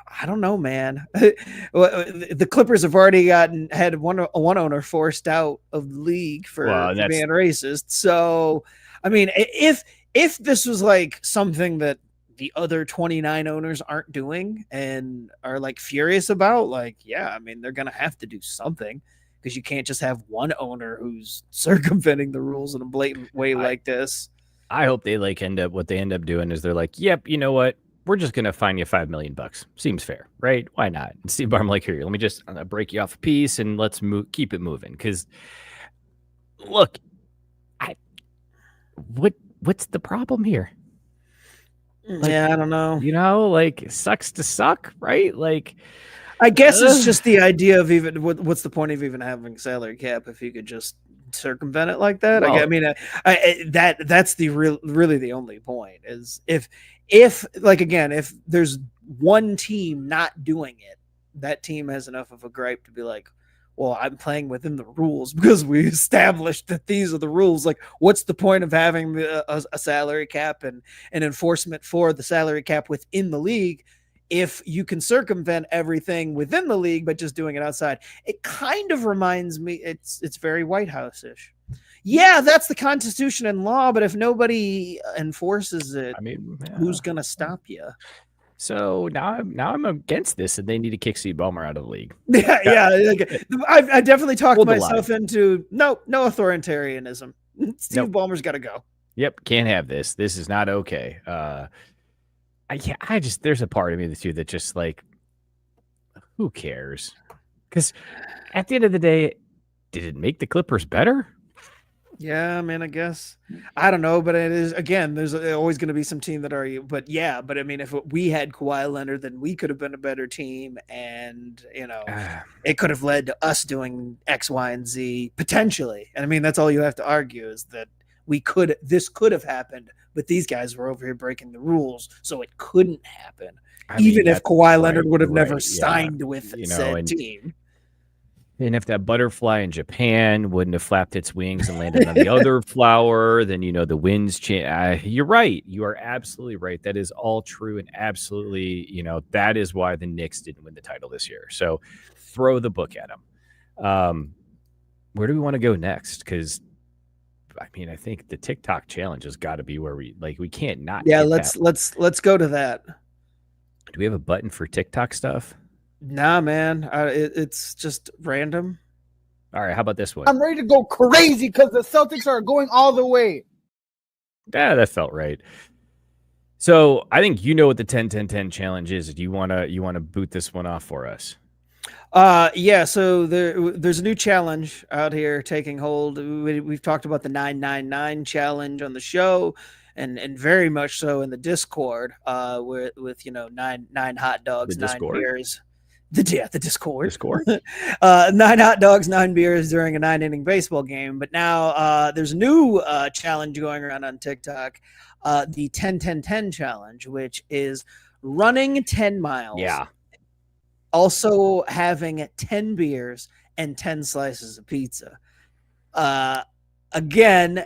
I don't know, man. The Clippers have already had one owner forced out of the league for being racist. So, I mean, if this was like something that the other 29 owners aren't doing and are like furious about, like, yeah, I mean, they're gonna have to do something, because you can't just have one owner who's circumventing the rules in a blatant way like this. I hope they like end up doing is they're like, yep, you know what? We're just going to fine you $5 million. Seems fair, right? Why not? And Steve Ballmer like, here, let me just break you off a piece and let's keep it moving. Because, look, what's the problem here? Like, yeah, I don't know. You know, like, sucks to suck, right? Like, I guess it's just the idea of even what's the point of even having salary cap if you could just circumvent it like that? Well, I mean, that's really the only point is if like, again, if there's one team not doing it, that team has enough of a gripe to be like, well, I'm playing within the rules because we established that these are the rules. Like, what's the point of having a salary cap and an enforcement for the salary cap within the league if you can circumvent everything within the league by just doing it outside? It kind of reminds me, it's very White House-ish. Yeah, that's the Constitution and law, but if nobody enforces it, I mean, who's going to stop you? So now I'm against this, and they need to kick Steve Ballmer out of the league. Yeah. Like, I definitely talked myself into no authoritarianism. Steve Ballmer's got to go. Yep, can't have this. This is not okay. There's a part of me too that just like, who cares? Because at the end of the day, did it make the Clippers better? Yeah, I mean, I guess. I don't know, but it is, again, there's always going to be some team that are, but yeah, but I mean, if we had Kawhi Leonard, then we could have been a better team, and, you know, it could have led to us doing X, Y, and Z potentially. And I mean, that's all you have to argue is that this could have happened, but these guys were over here breaking the rules, so it couldn't happen. Even if Kawhi Leonard would have never signed with said team. And if that butterfly in Japan wouldn't have flapped its wings and landed on the other flower, then, you know, the winds change. You're right. You are absolutely right. That is all true. And absolutely, you know, that is why the Knicks didn't win the title this year. So throw the book at them. Where do we want to go next? Because, I mean, I think the TikTok challenge has got to be where we can't not. Yeah, let's go to that. Do we have a button for TikTok stuff? Nah, man. It's just random. All right, how about this one? I'm ready to go crazy because the Celtics are going all the way. Yeah, that felt right. So I think you know what the 10-10-10 challenge is. Do you wanna boot this one off for us? Yeah. So there's a new challenge out here taking hold. We've talked about the 999 challenge on the show, and very much so in the Discord. With you know nine hot dogs, 9 beers. The Discord. 9 hot dogs, 9 beers during a 9-inning baseball game. But now there's a new challenge going around on TikTok, the 10-10-10 challenge, which is running 10 miles. Yeah. Also having 10 beers and 10 slices of pizza. Again,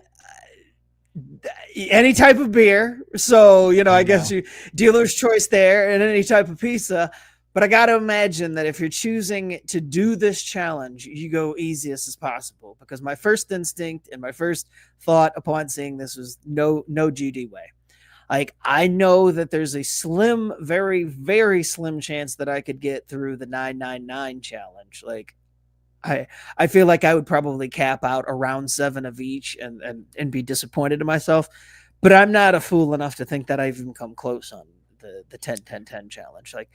any type of beer. So, you know, I guess you dealer's choice there, and any type of pizza. But I got to imagine that if you're choosing to do this challenge, you go easiest as possible, because my first instinct and my first thought upon seeing this was no GD way. Like, I know that there's a slim, very, very slim chance that I could get through the 999 challenge. Like, I feel like I would probably cap out around 7 of each and be disappointed in myself. But I'm not a fool enough to think that I've even come close on the 10-10-10 challenge. Like,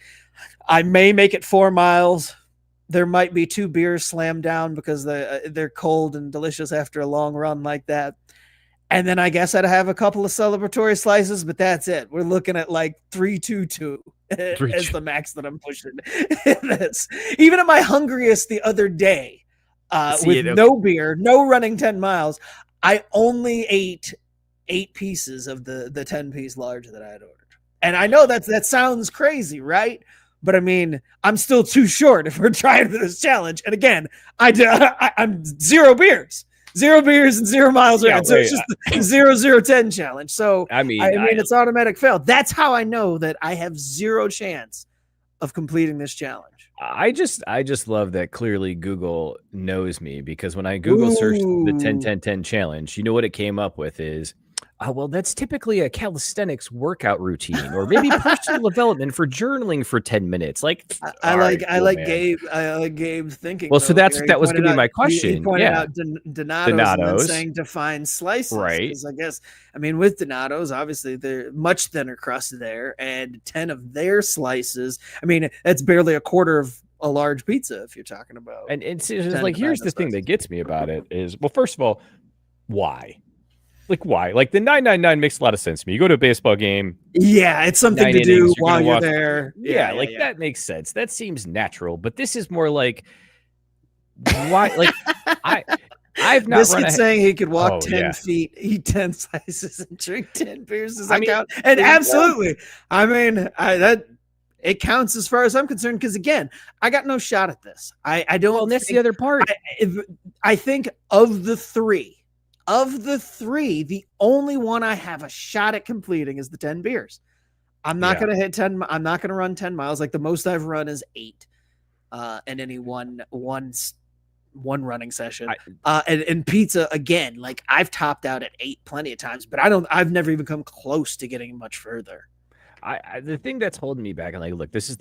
I may make it 4 miles. There might be 2 beers slammed down because they're cold and delicious after a long run like that. And then I guess I'd have a couple of celebratory slices, but that's it. We're looking at like 3-2-2 as the max that I'm pushing. Even at my hungriest the other day, no beer, no running 10 miles, I only ate 8 pieces of the 10-piece large that I had ordered. And I know that sounds crazy, right? But I mean, I'm still too short if we're trying for this challenge. And again, I'm 0 beers. 0 beers and 0 miles. Yeah, so it's just the 0-0-10 challenge. So I mean, it's automatic fail. That's how I know that I have 0 chance of completing this challenge. I just love that clearly Google knows me, because when I Google searched the 10-10-10 challenge, you know what it came up with is, well, that's typically a calisthenics workout routine, or maybe personal development for journaling for 10 minutes. Like, I like Gabe's thinking. Well, so that was going to be my question. He pointed out Donatos and then saying define slices. Right. Because with Donatos, obviously they're much thinner crust there, and 10 of their slices. That's barely a quarter of a large pizza if you're talking about. And it's like, here's the thing that gets me about it is, well, first of all, why? Like, why? Like, the 999 makes a lot of sense to me. You go to a baseball game. Yeah, it's something to do while you're there. Yeah, that makes sense. That seems natural. But this is more like, why? Like, I've not run saying he could walk 10 feet, eat 10 slices, and drink 10 beers. Does that count? And absolutely. It counts as far as I'm concerned, because, again, I got no shot at this. I don't. Well, that's the other part. I think of the three, the only one I have a shot at completing is the 10 beers. I'm not going to hit 10. I'm not going to run 10 miles. Like, the most I've run is 8 in any one running session. And pizza, again, like, I've topped out at 8 plenty of times, but I've never even come close to getting much further. The thing that's holding me back, and like, look, this is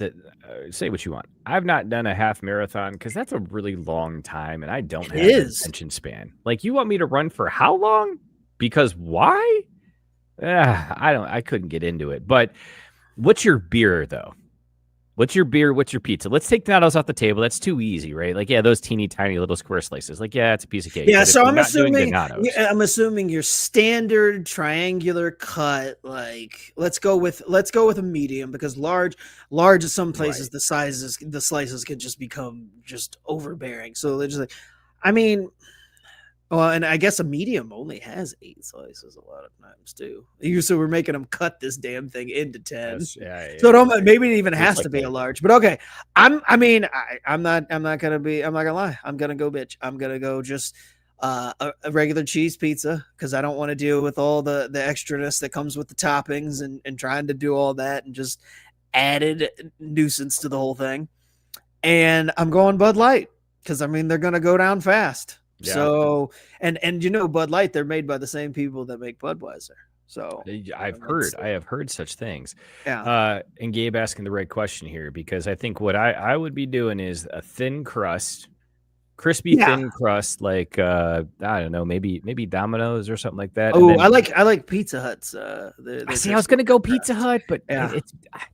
say what you want. I've not done a half marathon because that's a really long time, and I don't have an attention span. Like, you want me to run for how long? Because why? I couldn't get into it. But what's your beer though? What's your beer? What's your pizza? Let's take Donatos off the table. That's too easy, right? Like, those teeny tiny little square slices. Like, it's a piece of cake. Yeah, so I'm assuming your standard triangular cut. Like, let's go with a medium, because large in some places the slices can just become just overbearing. So they're just like, well, and I guess a medium only has 8 slices a lot of times too. So we're making them cut this damn thing into 10. So maybe it even has to be a large. But okay, I'm not gonna lie. I'm gonna go bitch. I'm gonna go just a regular cheese pizza, because I don't want to deal with all the extraness that comes with the toppings and trying to do all that, and just added nuisance to the whole thing. And I'm going Bud Light, because they're gonna go down fast. Yeah. So, and Bud Light, they're made by the same people that make Budweiser. So I have heard such things. Yeah. And Gabe asking the right question here, because I think what I would be doing is a thin crust, crispy thin crust, like I don't know, maybe Domino's or something like that. Oh, I like Pizza Hut's. I was gonna go Pizza Hut, but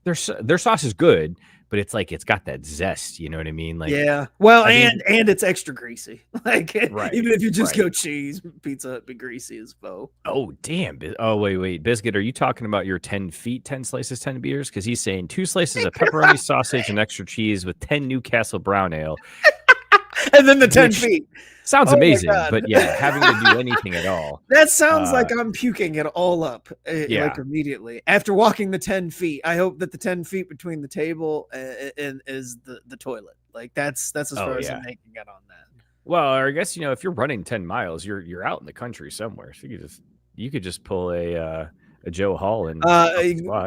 their sauce is good. But it's like, it's got that zest, you know what I mean? Like, well, and it's extra greasy. Like, right, even if you just go cheese, Pizza Hut be greasy as foe. Oh, damn. Oh, wait, Biscuit, are you talking about your 10 feet, 10 slices, 10 beers? Because he's saying 2 slices of pepperoni sausage and extra cheese with 10 Newcastle brown ale. And then the 10 feet. Sounds amazing, but having to do anything at all. That sounds like I'm puking it all up like immediately. After walking the 10 feet, I hope that the 10 feet between the table and is the toilet. Like, that's as far as I'm making it on that. Well, I guess, if you're running 10 miles, you're out in the country somewhere. So you could just pull a Joe Hall and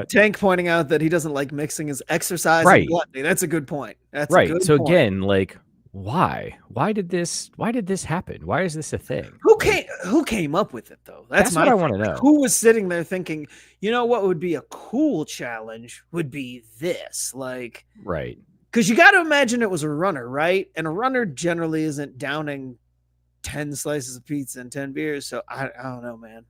Tank pointing out that he doesn't like mixing his exercise and gluttony. That's a good point. That's right. Again, like, why did this happen? Why is this a thing? Who came up with it though? That's what I want to know. Who was sitting there thinking, what would be a cool challenge would be this, like, right? Because you got to imagine it was a runner, right? And a runner generally isn't downing 10 slices of pizza and 10 beers. So I don't know, man.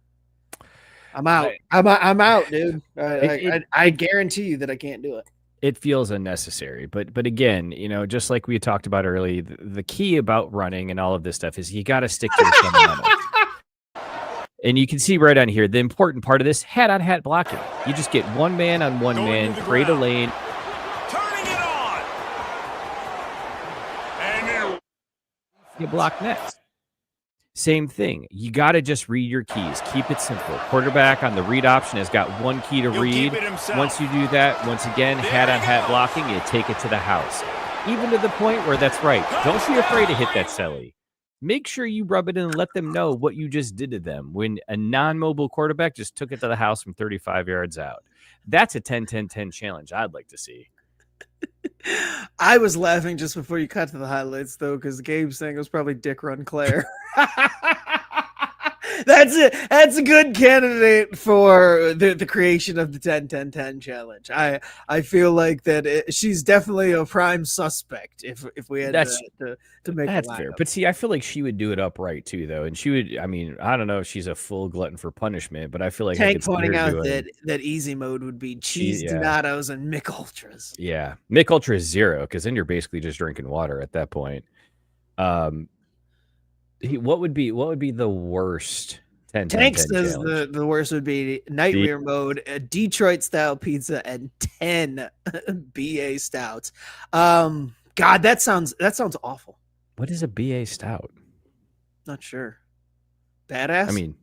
I'm out. I'm out, dude. I guarantee you that I can't do it. It feels unnecessary, but again, just like we talked about earlier, the key about running and all of this stuff is you got to stick to your fundamentals. And you can see right on here, the important part of this, hat-on-hat blocking. You just get one man on one man, create a lane. Turning it on. And you block next. Same thing. You got to just read your keys. Keep it simple. Quarterback on the read option has got one key to read. Once you do that, once again, hat-on-hat blocking, you take it to the house. Even to the point where that's right. Don't be afraid to hit that celly. Make sure you rub it in and let them know what you just did to them when a non-mobile quarterback just took it to the house from 35 yards out. That's a 10-10-10 challenge I'd like to see. I was laughing just before you cut to the highlights, though, because Gabe's saying it was probably Dick Run Claire. That's it. That's a good candidate for the creation of the 10-10-10 challenge. I feel like that she's definitely a prime suspect if we had to make that's fair. But see, I feel like she would do it upright too, though, and she would. I mean, I don't know if she's a full glutton for punishment, but I feel like Tank pointing out that easy mode would be cheese Donatos and Mick Ultras. Yeah, Mick Ultra is 0 because then you're basically just drinking water at that point. What would be the worst 10 Tank says the worst would be nightmare mode, a Detroit style pizza, and 10 BA stouts. God, that sounds awful. What is a BA stout? Not sure. Badass. I mean,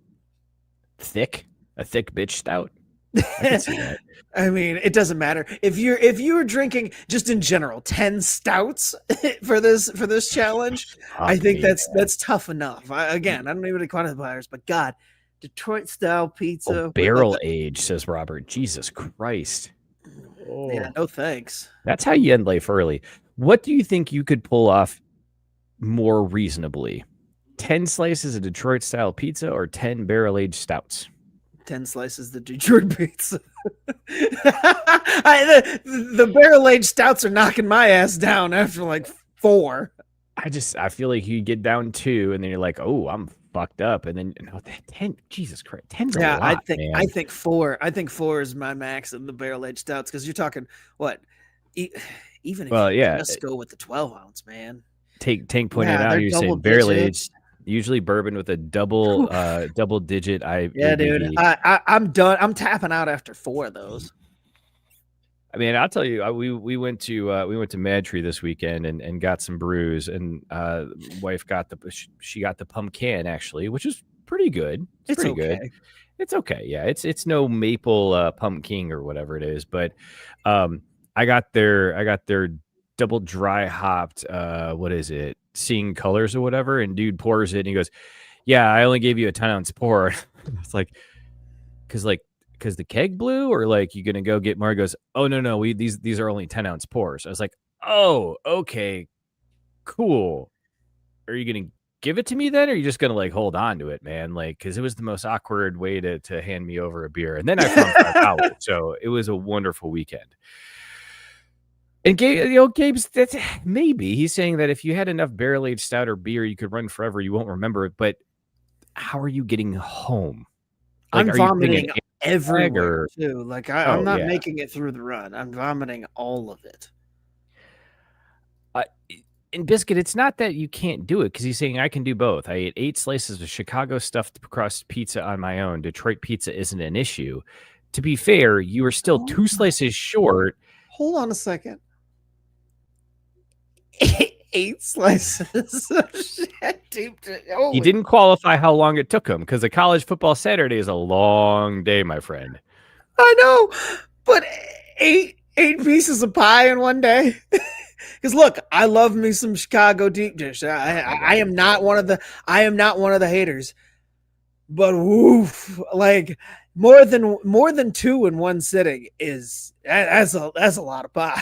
a thick bitch stout. I can see that. I mean, it doesn't matter if you're drinking just in general 10 stouts for this challenge. I think that's tough enough. I don't know any quantifiers, but God, Detroit style pizza, barrel age, says Robert. Jesus Christ. Oh. Yeah, no thanks. That's how you end life early. What do you think you could pull off more reasonably? 10 slices of Detroit style pizza or 10 barrel aged stouts? 10 slices the Detroit pizza. The barrel-aged stouts are knocking my ass down after like 4. I feel like you get down 2 and then you're like, oh, I'm fucked up. And then 10, Jesus Christ, 10's a lot, I think 4. I think 4 is my max of the barrel-aged stouts because you're talking what? Even if you just go with the 12-ounce, man. Tank pointed out, you're saying barrel-aged. Usually bourbon with a double digit IBV. Yeah, dude. I'm done. I'm tapping out after 4 of those. I mean, I'll tell you, we went to Mad Tree this weekend and got some brews, and wife got the pumpkin actually, which is pretty good. It's pretty okay. good. It's okay. Yeah, it's no maple pumpkin or whatever it is, but I got their double dry hopped. What is it? Seeing colors or whatever, and dude pours it and he goes, yeah, I only gave you a 10-ounce pour. It's like because the keg blew, or like you gonna go get more? He goes, oh no, these are only 10-ounce pours. I was like, oh, okay, cool. Are you gonna give it to me then, or are you just gonna like hold on to it, man? Like, because it was the most awkward way to hand me over a beer, and then I found out. So it was a wonderful weekend. And Gabe's that's maybe he's saying that if you had enough barrel-aged stout or beer, you could run forever. You won't remember it. But how are you getting home? Like, I'm vomiting everywhere too. Like I'm not making it through the run. I'm vomiting all of it. In Biscuit, it's not that you can't do it because he's saying I can do both. I ate 8 slices of Chicago stuffed crust pizza on my own. Detroit pizza isn't an issue. To be fair, you are still 2 slices short. Hold on a second. 8 slices of shit. He didn't qualify how long it took him because a college football Saturday is a long day, my friend. I know, but 8 pieces of pie in one day. Because look, I love me some Chicago deep dish. I am not one of the haters, but woof, like more than 2 in one sitting that's a lot of pie.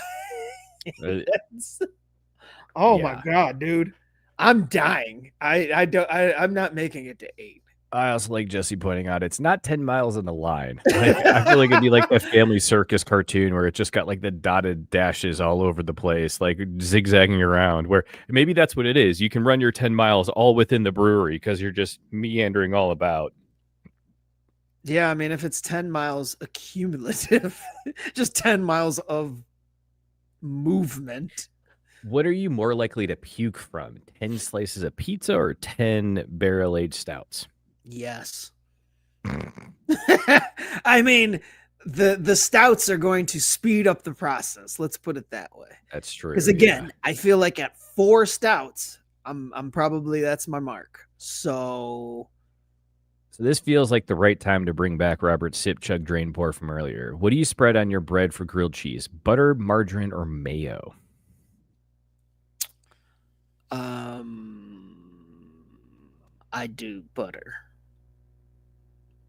Oh my God, dude. I'm dying. I'm not making it to 8. I also like Jesse pointing out it's not 10 miles in the line. Like, I feel like it'd be like a Family Circus cartoon where it just got like the dotted dashes all over the place, like zigzagging around, where maybe that's what it is. You can run your 10 miles all within the brewery because you're just meandering all about. Yeah, I mean, if it's 10 miles accumulative, just 10 miles of movement. What are you more likely to puke from? 10 slices of pizza or 10 barrel-aged stouts? Yes. I mean, the stouts are going to speed up the process. Let's put it that way. That's true. Because again, I feel like at 4 stouts, I'm probably that's my mark. So this feels like the right time to bring back Robert's sip chug drain pour from earlier. What do you spread on your bread for grilled cheese? Butter, margarine, or mayo? I do butter.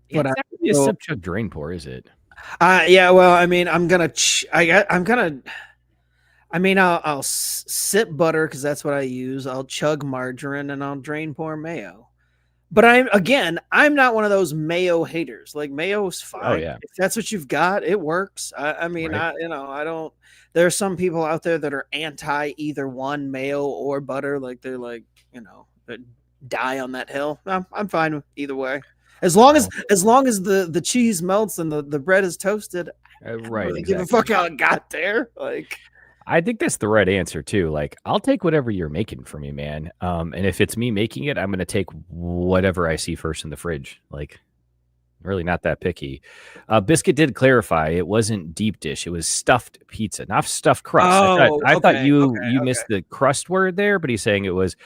Yeah, but it's not really a sip chug drain pour, is it? Yeah. Well, I mean, I'm gonna I mean, I'll sip butter because that's what I use. I'll chug margarine and I'll Drainpour mayo. But I'm not one of those mayo haters. Like mayo's fine. Oh, yeah. If that's what you've got, it works. I mean, Right. I don't. There are some people out there that are anti either one, mayo or butter. Like they're like, that die on that hill. I'm fine with either way. As long as the cheese melts and the bread is toasted, I don't Right. really give a fuck how it got there. Like, I think that's the right answer too. Like, I'll take whatever you're making for me, man. And if it's me making it, I'm gonna take whatever I see first in the fridge. Like, really not that picky. Biscuit did clarify it wasn't deep dish; it was stuffed pizza, not stuffed crust. I thought you missed the crust word there, but he's saying it was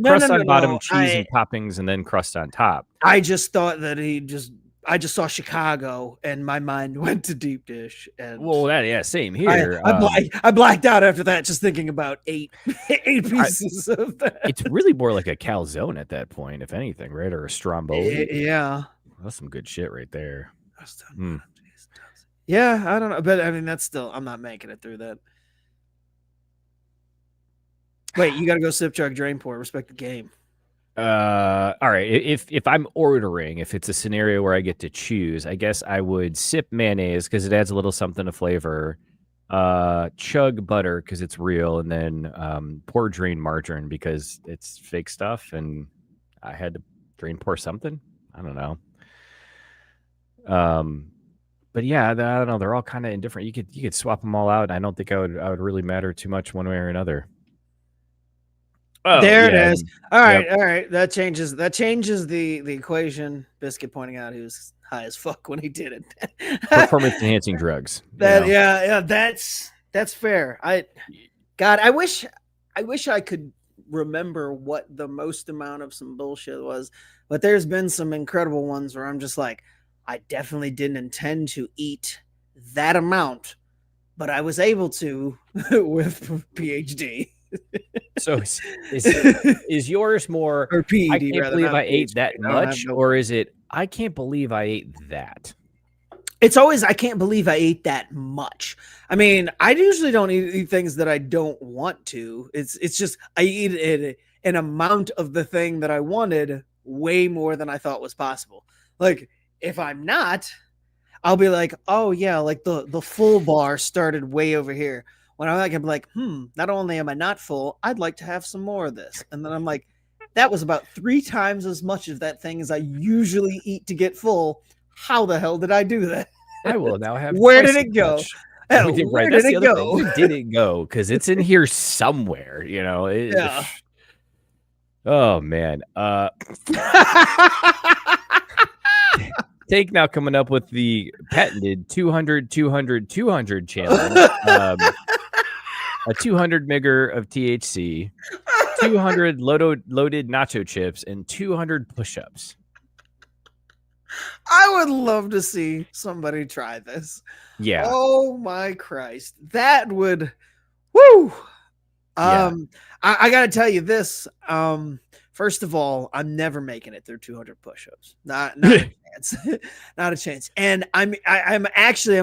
crust on bottom, cheese and toppings, and then crust on top. I just thought that I just saw Chicago and my mind went to deep dish. And Same here. I blacked out after that, just thinking about eight pieces of that. It's really more like a calzone at that point, if anything, right? Or a stromboli. Yeah. That's some good shit right there. Yeah, I don't know. But I mean, that's still, I'm not making it through that. Wait, you got to go sip, chug, drain, pour. Respect the game. All right. If I'm ordering, if it's a scenario where I get to choose, I guess I would sip mayonnaise because it adds a little something to flavor. Chug butter because it's real, and then pour drain margarine because it's fake stuff, and I had to drain pour something. I don't know. But yeah, I don't know. They're all kind of indifferent. You could swap them all out. And I don't think I would really matter too much one way or another. Oh, there it is. All right. That changes the equation. Biscuit pointing out he was high as fuck when he did it. Performance enhancing drugs. That's fair. I wish I could remember what the most amount of some bullshit was, but there's been some incredible ones where I'm just like, I definitely didn't intend to eat that amount, but I was able to with PhD. So is yours more or PED, I can't believe I ate that much, or is it I can't believe I ate that? It's always I can't believe I ate that much. I mean, I usually don't eat things that I don't want to. It's just I eat an amount of the thing that I wanted way more than I thought was possible. Like if I'm not, I'll be like, oh yeah, like the full bar started way over here. When I'm like, not only am I not full, I'd like to have some more of this. And then I'm like, that was about 3 times as much of that thing as I usually eat to get full. How the hell did I do that? I will now have. Where did it go? Where did it go? Where did it go? Because it's in here somewhere, Yeah. Oh man. Take now coming up with the patented 200 challenge. A 200 migger of THC, 200 loaded nacho chips, and 200 push-ups. I would love to see somebody try this. Yeah. Oh my Christ. That would woo. I gotta tell you this. First of all, I'm never making it through 200 push-ups. Not a chance. Not a chance. And I'm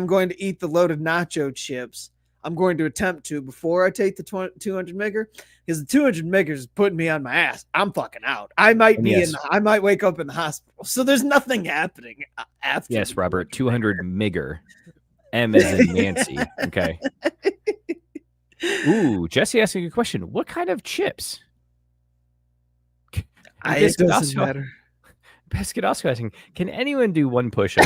going to eat the loaded nacho chips. I'm going to attempt to before I take the 200 migger, because the 200 migger is putting me on my ass. I'm fucking out. I might be I might wake up in the hospital. So there's nothing happening after. Yes, Robert, 200 migger. M as in Nancy. Okay. Ooh, Jesse asking a question. What kind of chips? It doesn't matter. Biscuit also asking, can anyone do one push-up?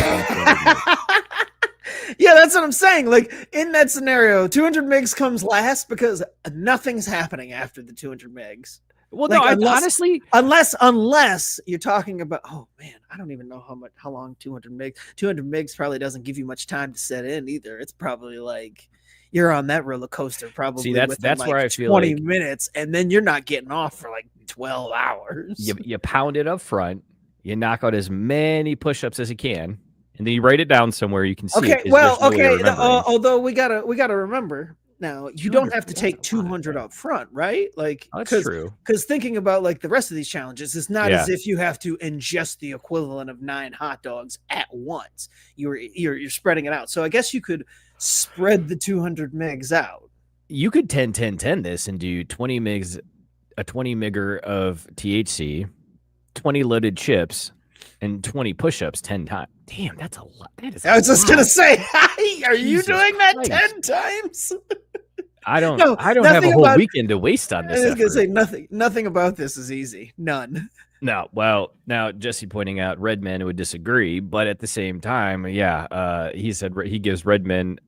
Yeah, that's what I'm saying. Like in that scenario, 200 megs comes last because nothing's happening after the 200 megs. Well, like, no, honestly, unless you're talking about, oh man, I don't even know how long 200 megs. 200 megs probably doesn't give you much time to set in either. It's probably like you're on that roller coaster probably. See, that's like where I feel 20 like minutes, and then you're not getting off for like 12 hours. You pound it up front. You knock out as many push-ups as you can. And then you write it down somewhere you can see. Okay, although we gotta remember now, you don't have to take 200 up front, right? Like that's true. Because thinking about like the rest of these challenges, it's not as if you have to ingest the equivalent of 9 hot dogs at once. You're spreading it out. So I guess you could spread the 200 megs out. you could 10-10-10 this and do 20 migs, a 20 migger of THC, 20 loaded chips, and 20 push-ups 10 times. Damn, that's a lot. That is I was just gonna say, are you Jesus doing that Christ. 10 times? I don't No, have a nothing whole about- weekend to waste on I this. was gonna effort. say nothing about this is easy. None. No, well, now Jesse pointing out Redman would disagree, but at the same time, he said he gives Redman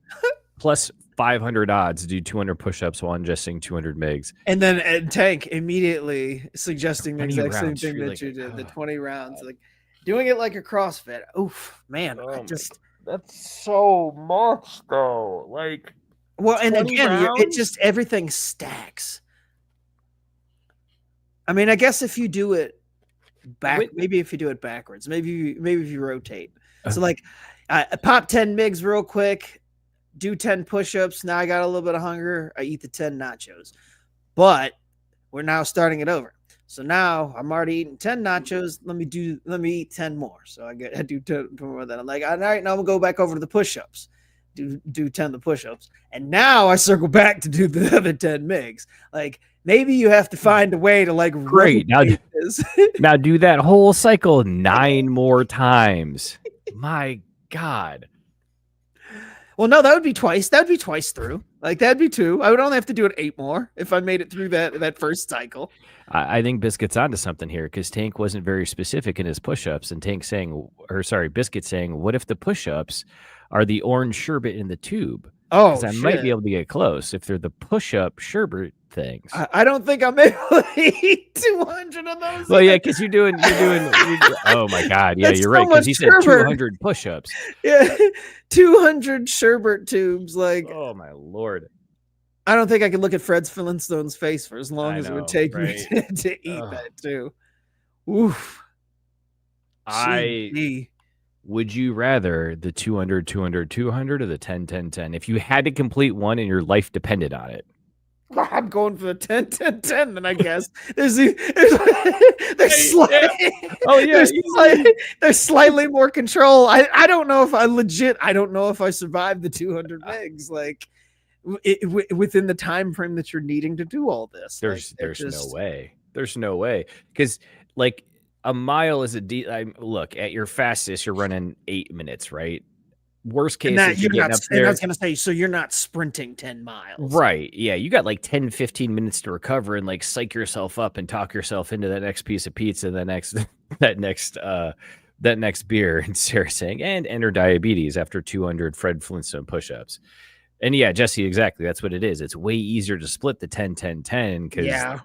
plus 500 odds to do 200 push-ups while ingesting 200 migs. And then Tank immediately suggesting the 20 exact same rounds, thing you're that like, you did, the ugh. 20 rounds, like doing it like a CrossFit. Oof, man, Oh I my just That's so much, though. Like, well, and 20 again, it rounds? just everything stacks. I mean, I guess if you do it maybe if you do it backwards, maybe if you rotate. So like, I pop 10 migs real quick, do 10 push-ups. Now I got a little bit of hunger. I eat the 10 nachos, but we're now starting it over. So now I'm already eating 10 nachos. Let me eat 10 more. So I do 10 more. Then I'm like, all right, now I'm gonna go back over to the push-ups. Do 10 of the push-ups, and now I circle back to do the other 10 migs. Like maybe you have to find a way to like Great. Now, rotate this. now do that whole cycle 9 more times. My God. Well, no, that would be twice. That would be twice through. Like that'd be 2. I would only have to do it 8 more if I made it through that first cycle. I think Biscuit's onto something here because Tank wasn't very specific in his push-ups, and Biscuit saying, what if the push-ups are the orange sherbet in the tube? Oh, I might be able to get close if they're the push-up sherbet things. I don't think I'm able to eat 200 of those. Well, either. yeah, because you're doing. Oh my God, yeah, That's you're so right. Because much he said sherbet. 200 push-ups. Yeah, 200 sherbet tubes. Like Oh my Lord. I don't think I can look at Fred Flintstone's face for as long I as it know, would take right? me to eat Ugh. that too. Oof. Gee. Would you rather the 200, 200, 200 or the 10, 10, 10? If you had to complete one and your life depended on it. I'm going for the 10, 10, 10, then I guess. There's slightly more control. I don't know if I don't know if I survived the 200 megs. Like within the time frame that you're needing to do all this. There's no way. There's no way. Because like a mile is look, at your fastest, you're running 8 minutes, right? Worst case, I you're getting up and I there. was going to say, so you're not sprinting 10 miles. Right. Yeah. You got like 10, 15 minutes to recover and like psych yourself up and talk yourself into that next piece of pizza, that next beer. And Sarah saying, and enter diabetes after 200 Fred Flintstone push-ups. And yeah, Jesse, exactly. That's what it is. It's way easier to split the 10, 10, 10 because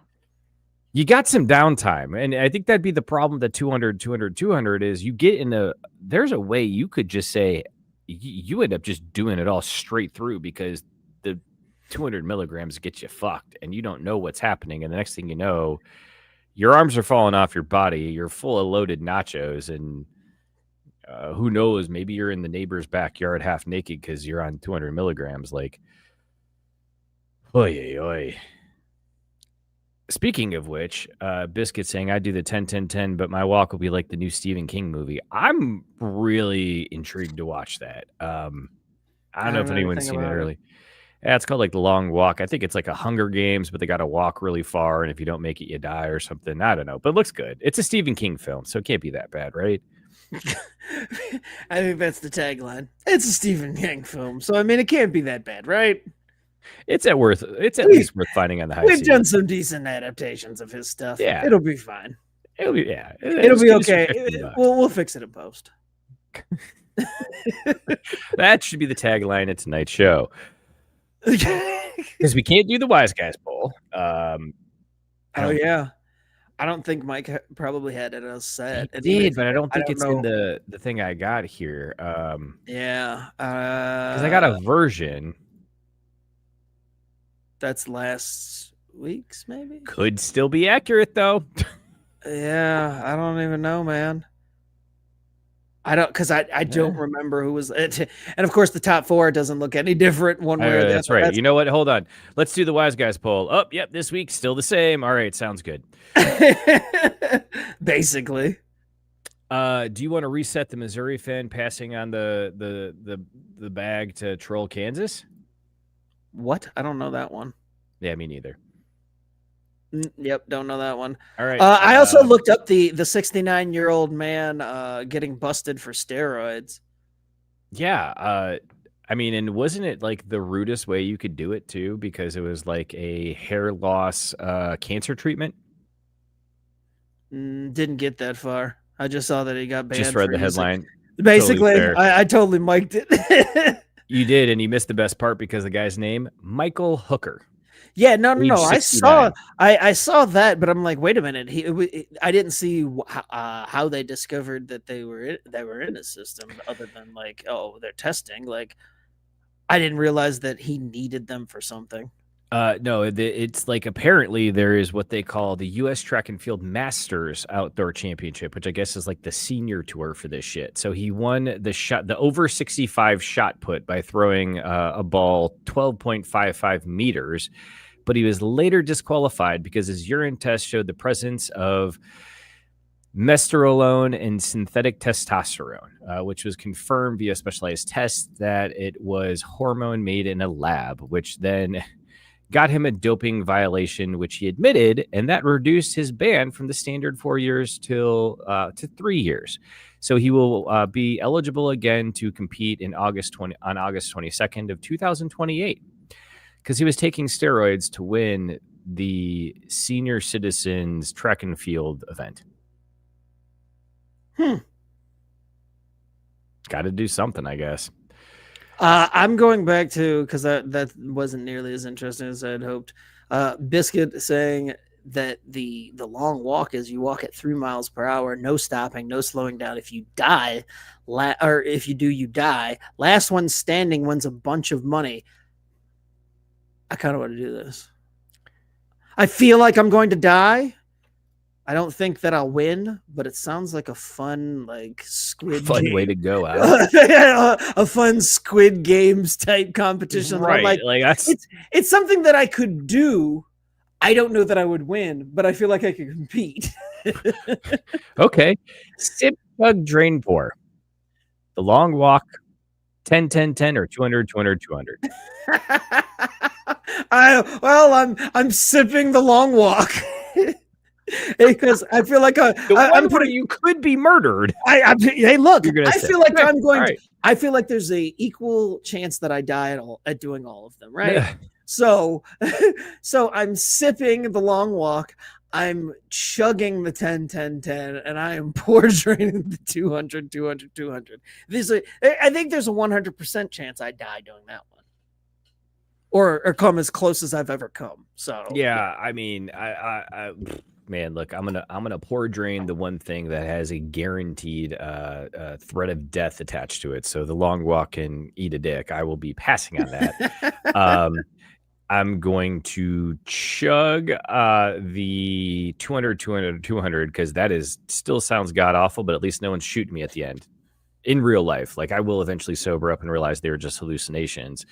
you got some downtime. And I think that'd be the problem that 200, 200, 200 is you get there's a way you could just say, you end up just doing it all straight through because the 200 milligrams get you fucked and you don't know what's happening. And the next thing you know, your arms are falling off your body. You're full of loaded nachos and who knows, maybe you're in the neighbor's backyard half naked because you're on 200 milligrams. Like, oy. Speaking of which, Biscuit saying I do the 10, 10, 10, but my walk will be like the new Stephen King movie. I'm really intrigued to watch that. I don't know if anyone's seen it early. Yeah, it's called like The Long Walk. I think it's like a Hunger Games, but they got to walk really far, and if you don't make it, you die or something. I don't know, but it looks good. It's a Stephen King film, so it can't be that bad, right? I think that's the tagline. It's a Stephen King film, so I mean, it can't be that bad, right? It's at least worth finding on the high We've seas. done some decent adaptations of his stuff. Yeah. It'll be fine. It'll be okay. We'll fix it in post. That should be the tagline of tonight's show. Because we can't do the Wise Guys poll. Oh yeah, I don't think Mike probably had it as set. It did, but I don't think it's in the thing I got here. Yeah, because I got a version. That's last week's, maybe. Could still be accurate though. Yeah, I don't even know, man. I don't remember who was it. And of course the top 4 doesn't look any different one way or the other. That's right. You know what? Hold on. Let's do the Wise Guys poll. Oh, yep, this week still the same. All right, sounds good. Basically. Do you want to reset the Missouri fan passing on the bag to troll Kansas? What? I don't know that one. Yeah, me neither. Yep, don't know that one. All right. I also looked up the 69-year-old man getting busted for steroids. Yeah. I mean, and wasn't it like the rudest way you could do it too? Because it was like a hair loss cancer treatment. Didn't get that far. I just saw that he got banned. Just read the headline. Basically, Totally I totally mic'd it. You did, and you missed the best part because the guy's name, Michael Hooker. Yeah, no. Age 69. I saw that, but I'm like, wait a minute. I didn't see how they discovered that they were in his system, other than like, oh, they're testing. Like, I didn't realize that he needed them for something. No, it's like apparently there is what they call the U.S. Track and Field Masters Outdoor Championship, which I guess is like the senior tour for this shit. So he won the over 65 shot put by throwing a ball 12.55 meters, but he was later disqualified because his urine test showed the presence of mesterolone and synthetic testosterone, which was confirmed via specialized tests that it was hormone made in a lab, which then got him a doping violation, which he admitted, and that reduced his ban from the standard 4 years to 3 years. So he will be eligible again to compete on August 22nd of 2028, because he was taking steroids to win the senior citizens track and field event. Got to do something, I guess. I'm going back to, because that wasn't nearly as interesting as I had hoped. Biscuit saying that the long walk is you walk at 3 miles per hour, no stopping, no slowing down. If you die, or if you do, you die. Last one standing wins a bunch of money. I kind of want to do this. I feel like I'm going to die. I don't think that I'll win, but it sounds like a fun, like Squid Game. Way to go out. A fun Squid Games type competition. Right. Like that's it's something that I could do. I don't know that I would win, but I feel like I could compete. okay. Sip, Chug, Drainpour. The long walk, 10, 10, 10, or 200, 200, 200. I'm sipping the long walk. Because I feel like I'm putting you could be murdered. Hey, look! I feel like I'm going. Right. I feel like there's a equal chance that I die at doing all of them, right? Yeah. So I'm sipping the long walk. I'm chugging the 10, 10, 10, and I am pour draining the 200, 200, 200. I think there's a 100% chance I die doing that one, or come as close as I've ever come. So yeah, I mean, I man, look, I'm gonna pour drain the one thing that has a guaranteed threat of death attached to it. So the long walk and eat a dick. I will be passing on that. I'm going to chug the 200, 200, 200 because that still sounds god awful, but at least no one's shooting me at the end in real life. Like I will eventually sober up and realize they were just hallucinations.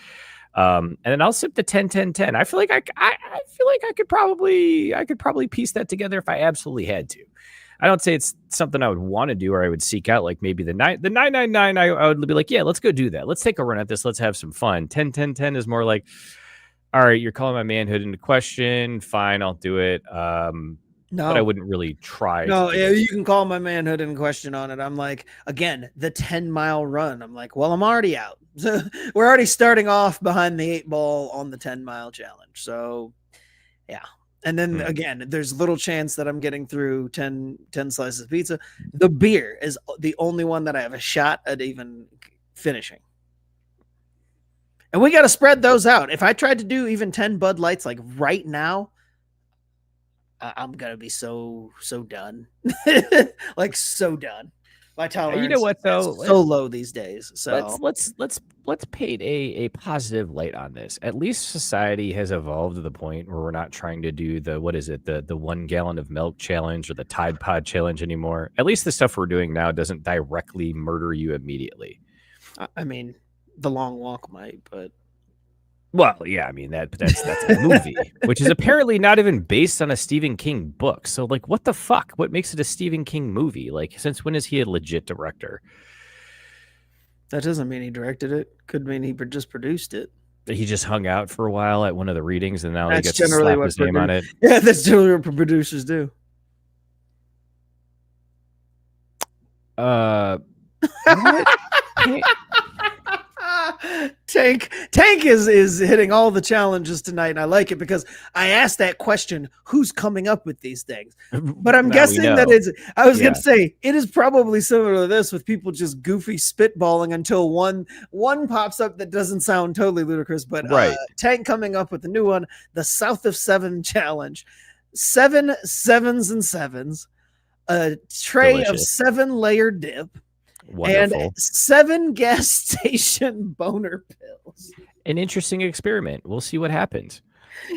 And then I'll sip the 10, 10, 10. I feel like I could probably piece that together if I absolutely had to. I don't say it's something I would want to do or I would seek out, like maybe the 999. I would be like, yeah, let's go do that. Let's take a run at this. Let's have some fun. 10, 10, 10 is more like, all right, you're calling my manhood into question. Fine, I'll do it. No, but I wouldn't really try. No, yeah, you can call my manhood in question on it. I'm like, again, the 10-mile run. I'm like, well, I'm already out. We're already starting off behind the 8 ball on the 10-mile challenge. So, yeah. And then again, there's little chance that I'm getting through 10 slices of pizza. The beer is the only one that I have a shot at even finishing. And we got to spread those out. If I tried to do even 10 Bud Lights like right now, I'm gonna be so done. Like so done. My tolerance, you know what though, is so low these days. So let's paint a positive light on this. At least society has evolved to the point where we're not trying to do the 1 gallon of milk challenge or the Tide Pod challenge anymore. At least the stuff we're doing now doesn't directly murder you immediately. I mean, the long walk might, but well, yeah, I mean that's a movie, which is apparently not even based on a Stephen King book. So, like, what the fuck? What makes it a Stephen King movie? Like, since when is he a legit director? That doesn't mean he directed it. Could mean he just produced it. He just hung out for a while at one of the readings, and now he That's gets to generally slap what his name on it. Yeah, that's generally what producers do. What? Tank is hitting all the challenges tonight, and I like it because I asked that question: who's coming up with these things? But I'm guessing that I was going to say it is probably similar to this, with people just goofy spitballing until one pops up that doesn't sound totally ludicrous. But right. Tank coming up with a new one: the South of Seven Challenge. 7 sevens and sevens, a tray of 7-layer dip. Wonderful. And 7 gas station boner pills. An interesting experiment. We'll see what happens.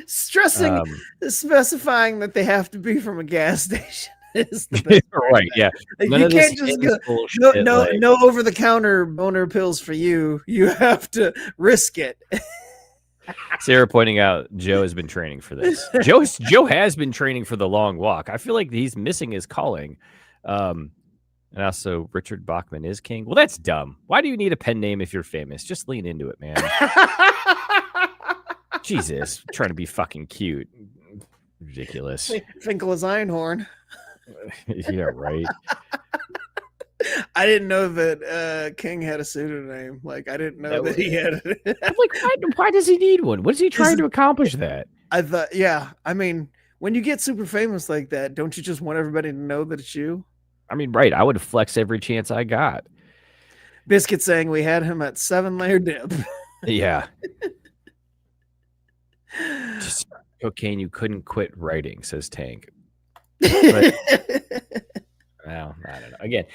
Specifying that they have to be from a gas station is the best. Right, yeah. You can't just go, no over-the-counter boner pills for you. You have to risk it. Sarah pointing out Joe has been training for this. Joe has been training for the long walk. I feel like he's missing his calling. And also, Richard Bachman is king. Well, that's dumb. Why do you need a pen name if you're famous? Just lean into it, man. Jesus, trying to be fucking cute. Ridiculous. Finkel is Einhorn. Yeah, right. I didn't know that King had a pseudonym. Like, I didn't know that he had it. I'm like, why does he need one? What is he trying to accomplish that? I thought, yeah. I mean, when you get super famous like that, don't you just want everybody to know that it's you? I mean, right. I would flex every chance I got. Biscuit saying we had him at 7-layer dip. Yeah. Just cocaine you couldn't quit writing, says Tank. But, well, I don't know. Again,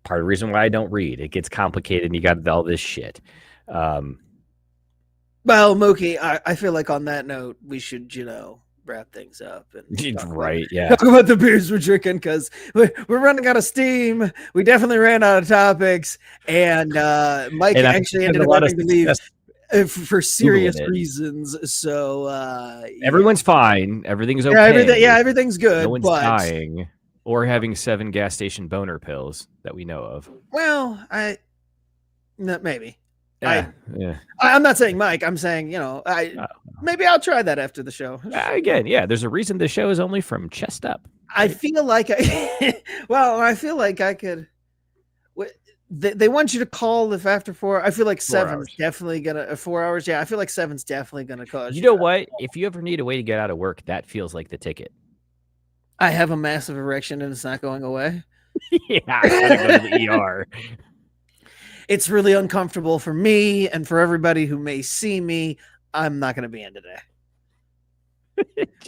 part of the reason why I don't read. It gets complicated and you got all this shit. Well, Mookie, I feel like on that note, we should, wrap things up. And right, yeah. Talk about the beers we're drinking because we're running out of steam. We definitely ran out of topics. And Mike actually ended up having to leave for serious reasons. So everyone's fine. Everything's okay. Everything's good. No one's dying or having 7 gas station boner pills that we know of. Well, maybe. Yeah. I'm not saying Mike. I'm saying, maybe I'll try that after the show. Again, yeah, there's a reason the show is only from chest up. Right? I feel like I could. They want you to call if after 4. I feel like 7's definitely gonna 4 hours. Yeah, I feel like 7's definitely gonna cause. You know what? If you ever need a way to get out of work, that feels like the ticket. I have a massive erection and it's not going away. Yeah, I gotta go to the ER. It's really uncomfortable for me and for everybody who may see me. I'm not going to be in today.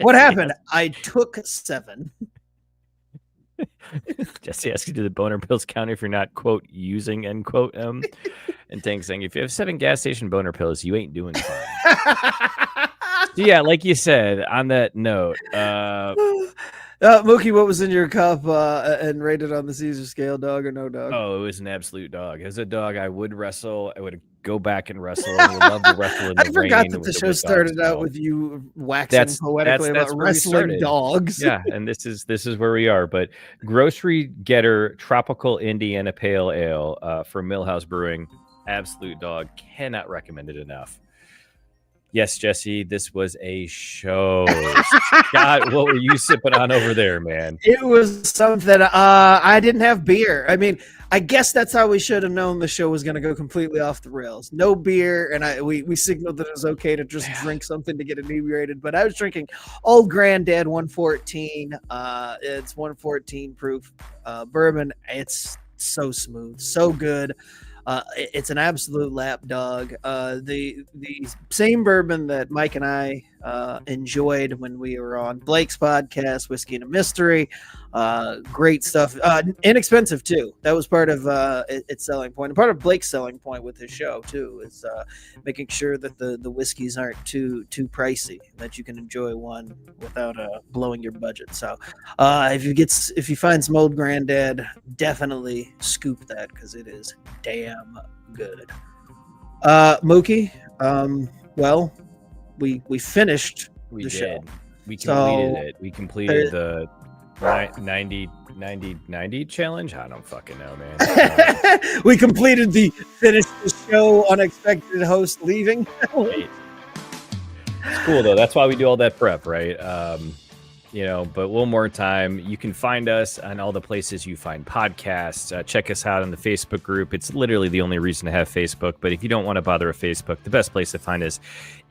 What happened? I took 7. Jesse asking, do the boner pills count if you're not, quote, using, end quote, and Tank saying, if you have 7 gas station boner pills, you ain't doing fine. So yeah, like you said, on that note, Mookie, what was in your cup and rated on the Caesar scale, dog or no dog? Oh, it was an absolute dog. As a dog, I would wrestle. I would go back and wrestle. I would love to wrestle in the rain. I forgot that the show started out with you waxing poetically about wrestling dogs. Yeah, and this is where we are. But Grocery Getter Tropical Indiana Pale Ale from Millhouse Brewing, absolute dog. Cannot recommend it enough. Yes, Jesse, this was a show. God, what were you sipping on over there, man? It was something. I didn't have beer. I mean, I guess that's how we should have known the show was going to go completely off the rails. No beer, and we signaled that it was okay to just drink something to get inebriated. But I was drinking Old Granddad 114. It's 114 proof bourbon. It's so smooth, so good. It's an absolute lap dog. The same bourbon that Mike and I enjoyed when we were on Blake's podcast, Whiskey and a Mystery. Great stuff. Inexpensive too. That was part of its selling point. And part of Blake's selling point with his show too is making sure that the whiskeys aren't too pricey, that you can enjoy one without blowing your budget. So if you find some Old Granddad, definitely scoop that because it is damn good. Mookie, well, we finished the show. We completed it. We completed 90 challenge. I don't fucking know, man. We completed the finish the show unexpected host leaving. It's cool though. That's why we do all that prep, right? But one more time, you can find us on all the places you find podcasts. Check us out on the Facebook group. It's literally the only reason to have Facebook. But if you don't want to bother with Facebook, the best place to find us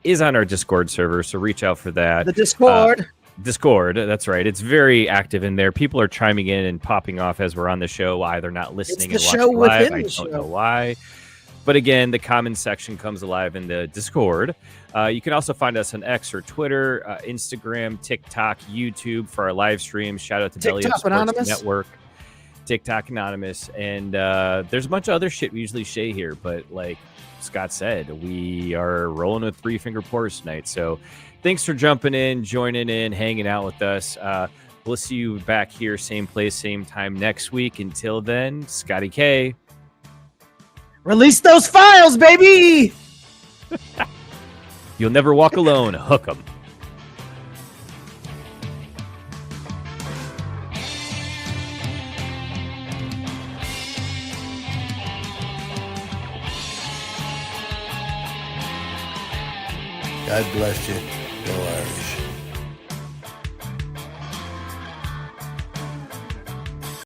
is on our Discord server. So reach out for that. The Discord. Discord, that's right. It's very active in there. People are chiming in and popping off as we're on the show, either not listening and watching live. I don't know why. But again, the comments section comes alive in the Discord. You can also find us on X or Twitter, Instagram, TikTok, YouTube for our live streams. Shout out to Belly Up Sports Network, TikTok Anonymous. And there's a bunch of other shit we usually say here. But like Scott said, we are rolling with 3 finger pours tonight. So thanks for jumping in, joining in, hanging out with us. We'll see you back here, same place, same time next week. Until then, Scotty K. Release those files, baby! You'll never walk alone. Hook 'em. God bless you. Go Irish.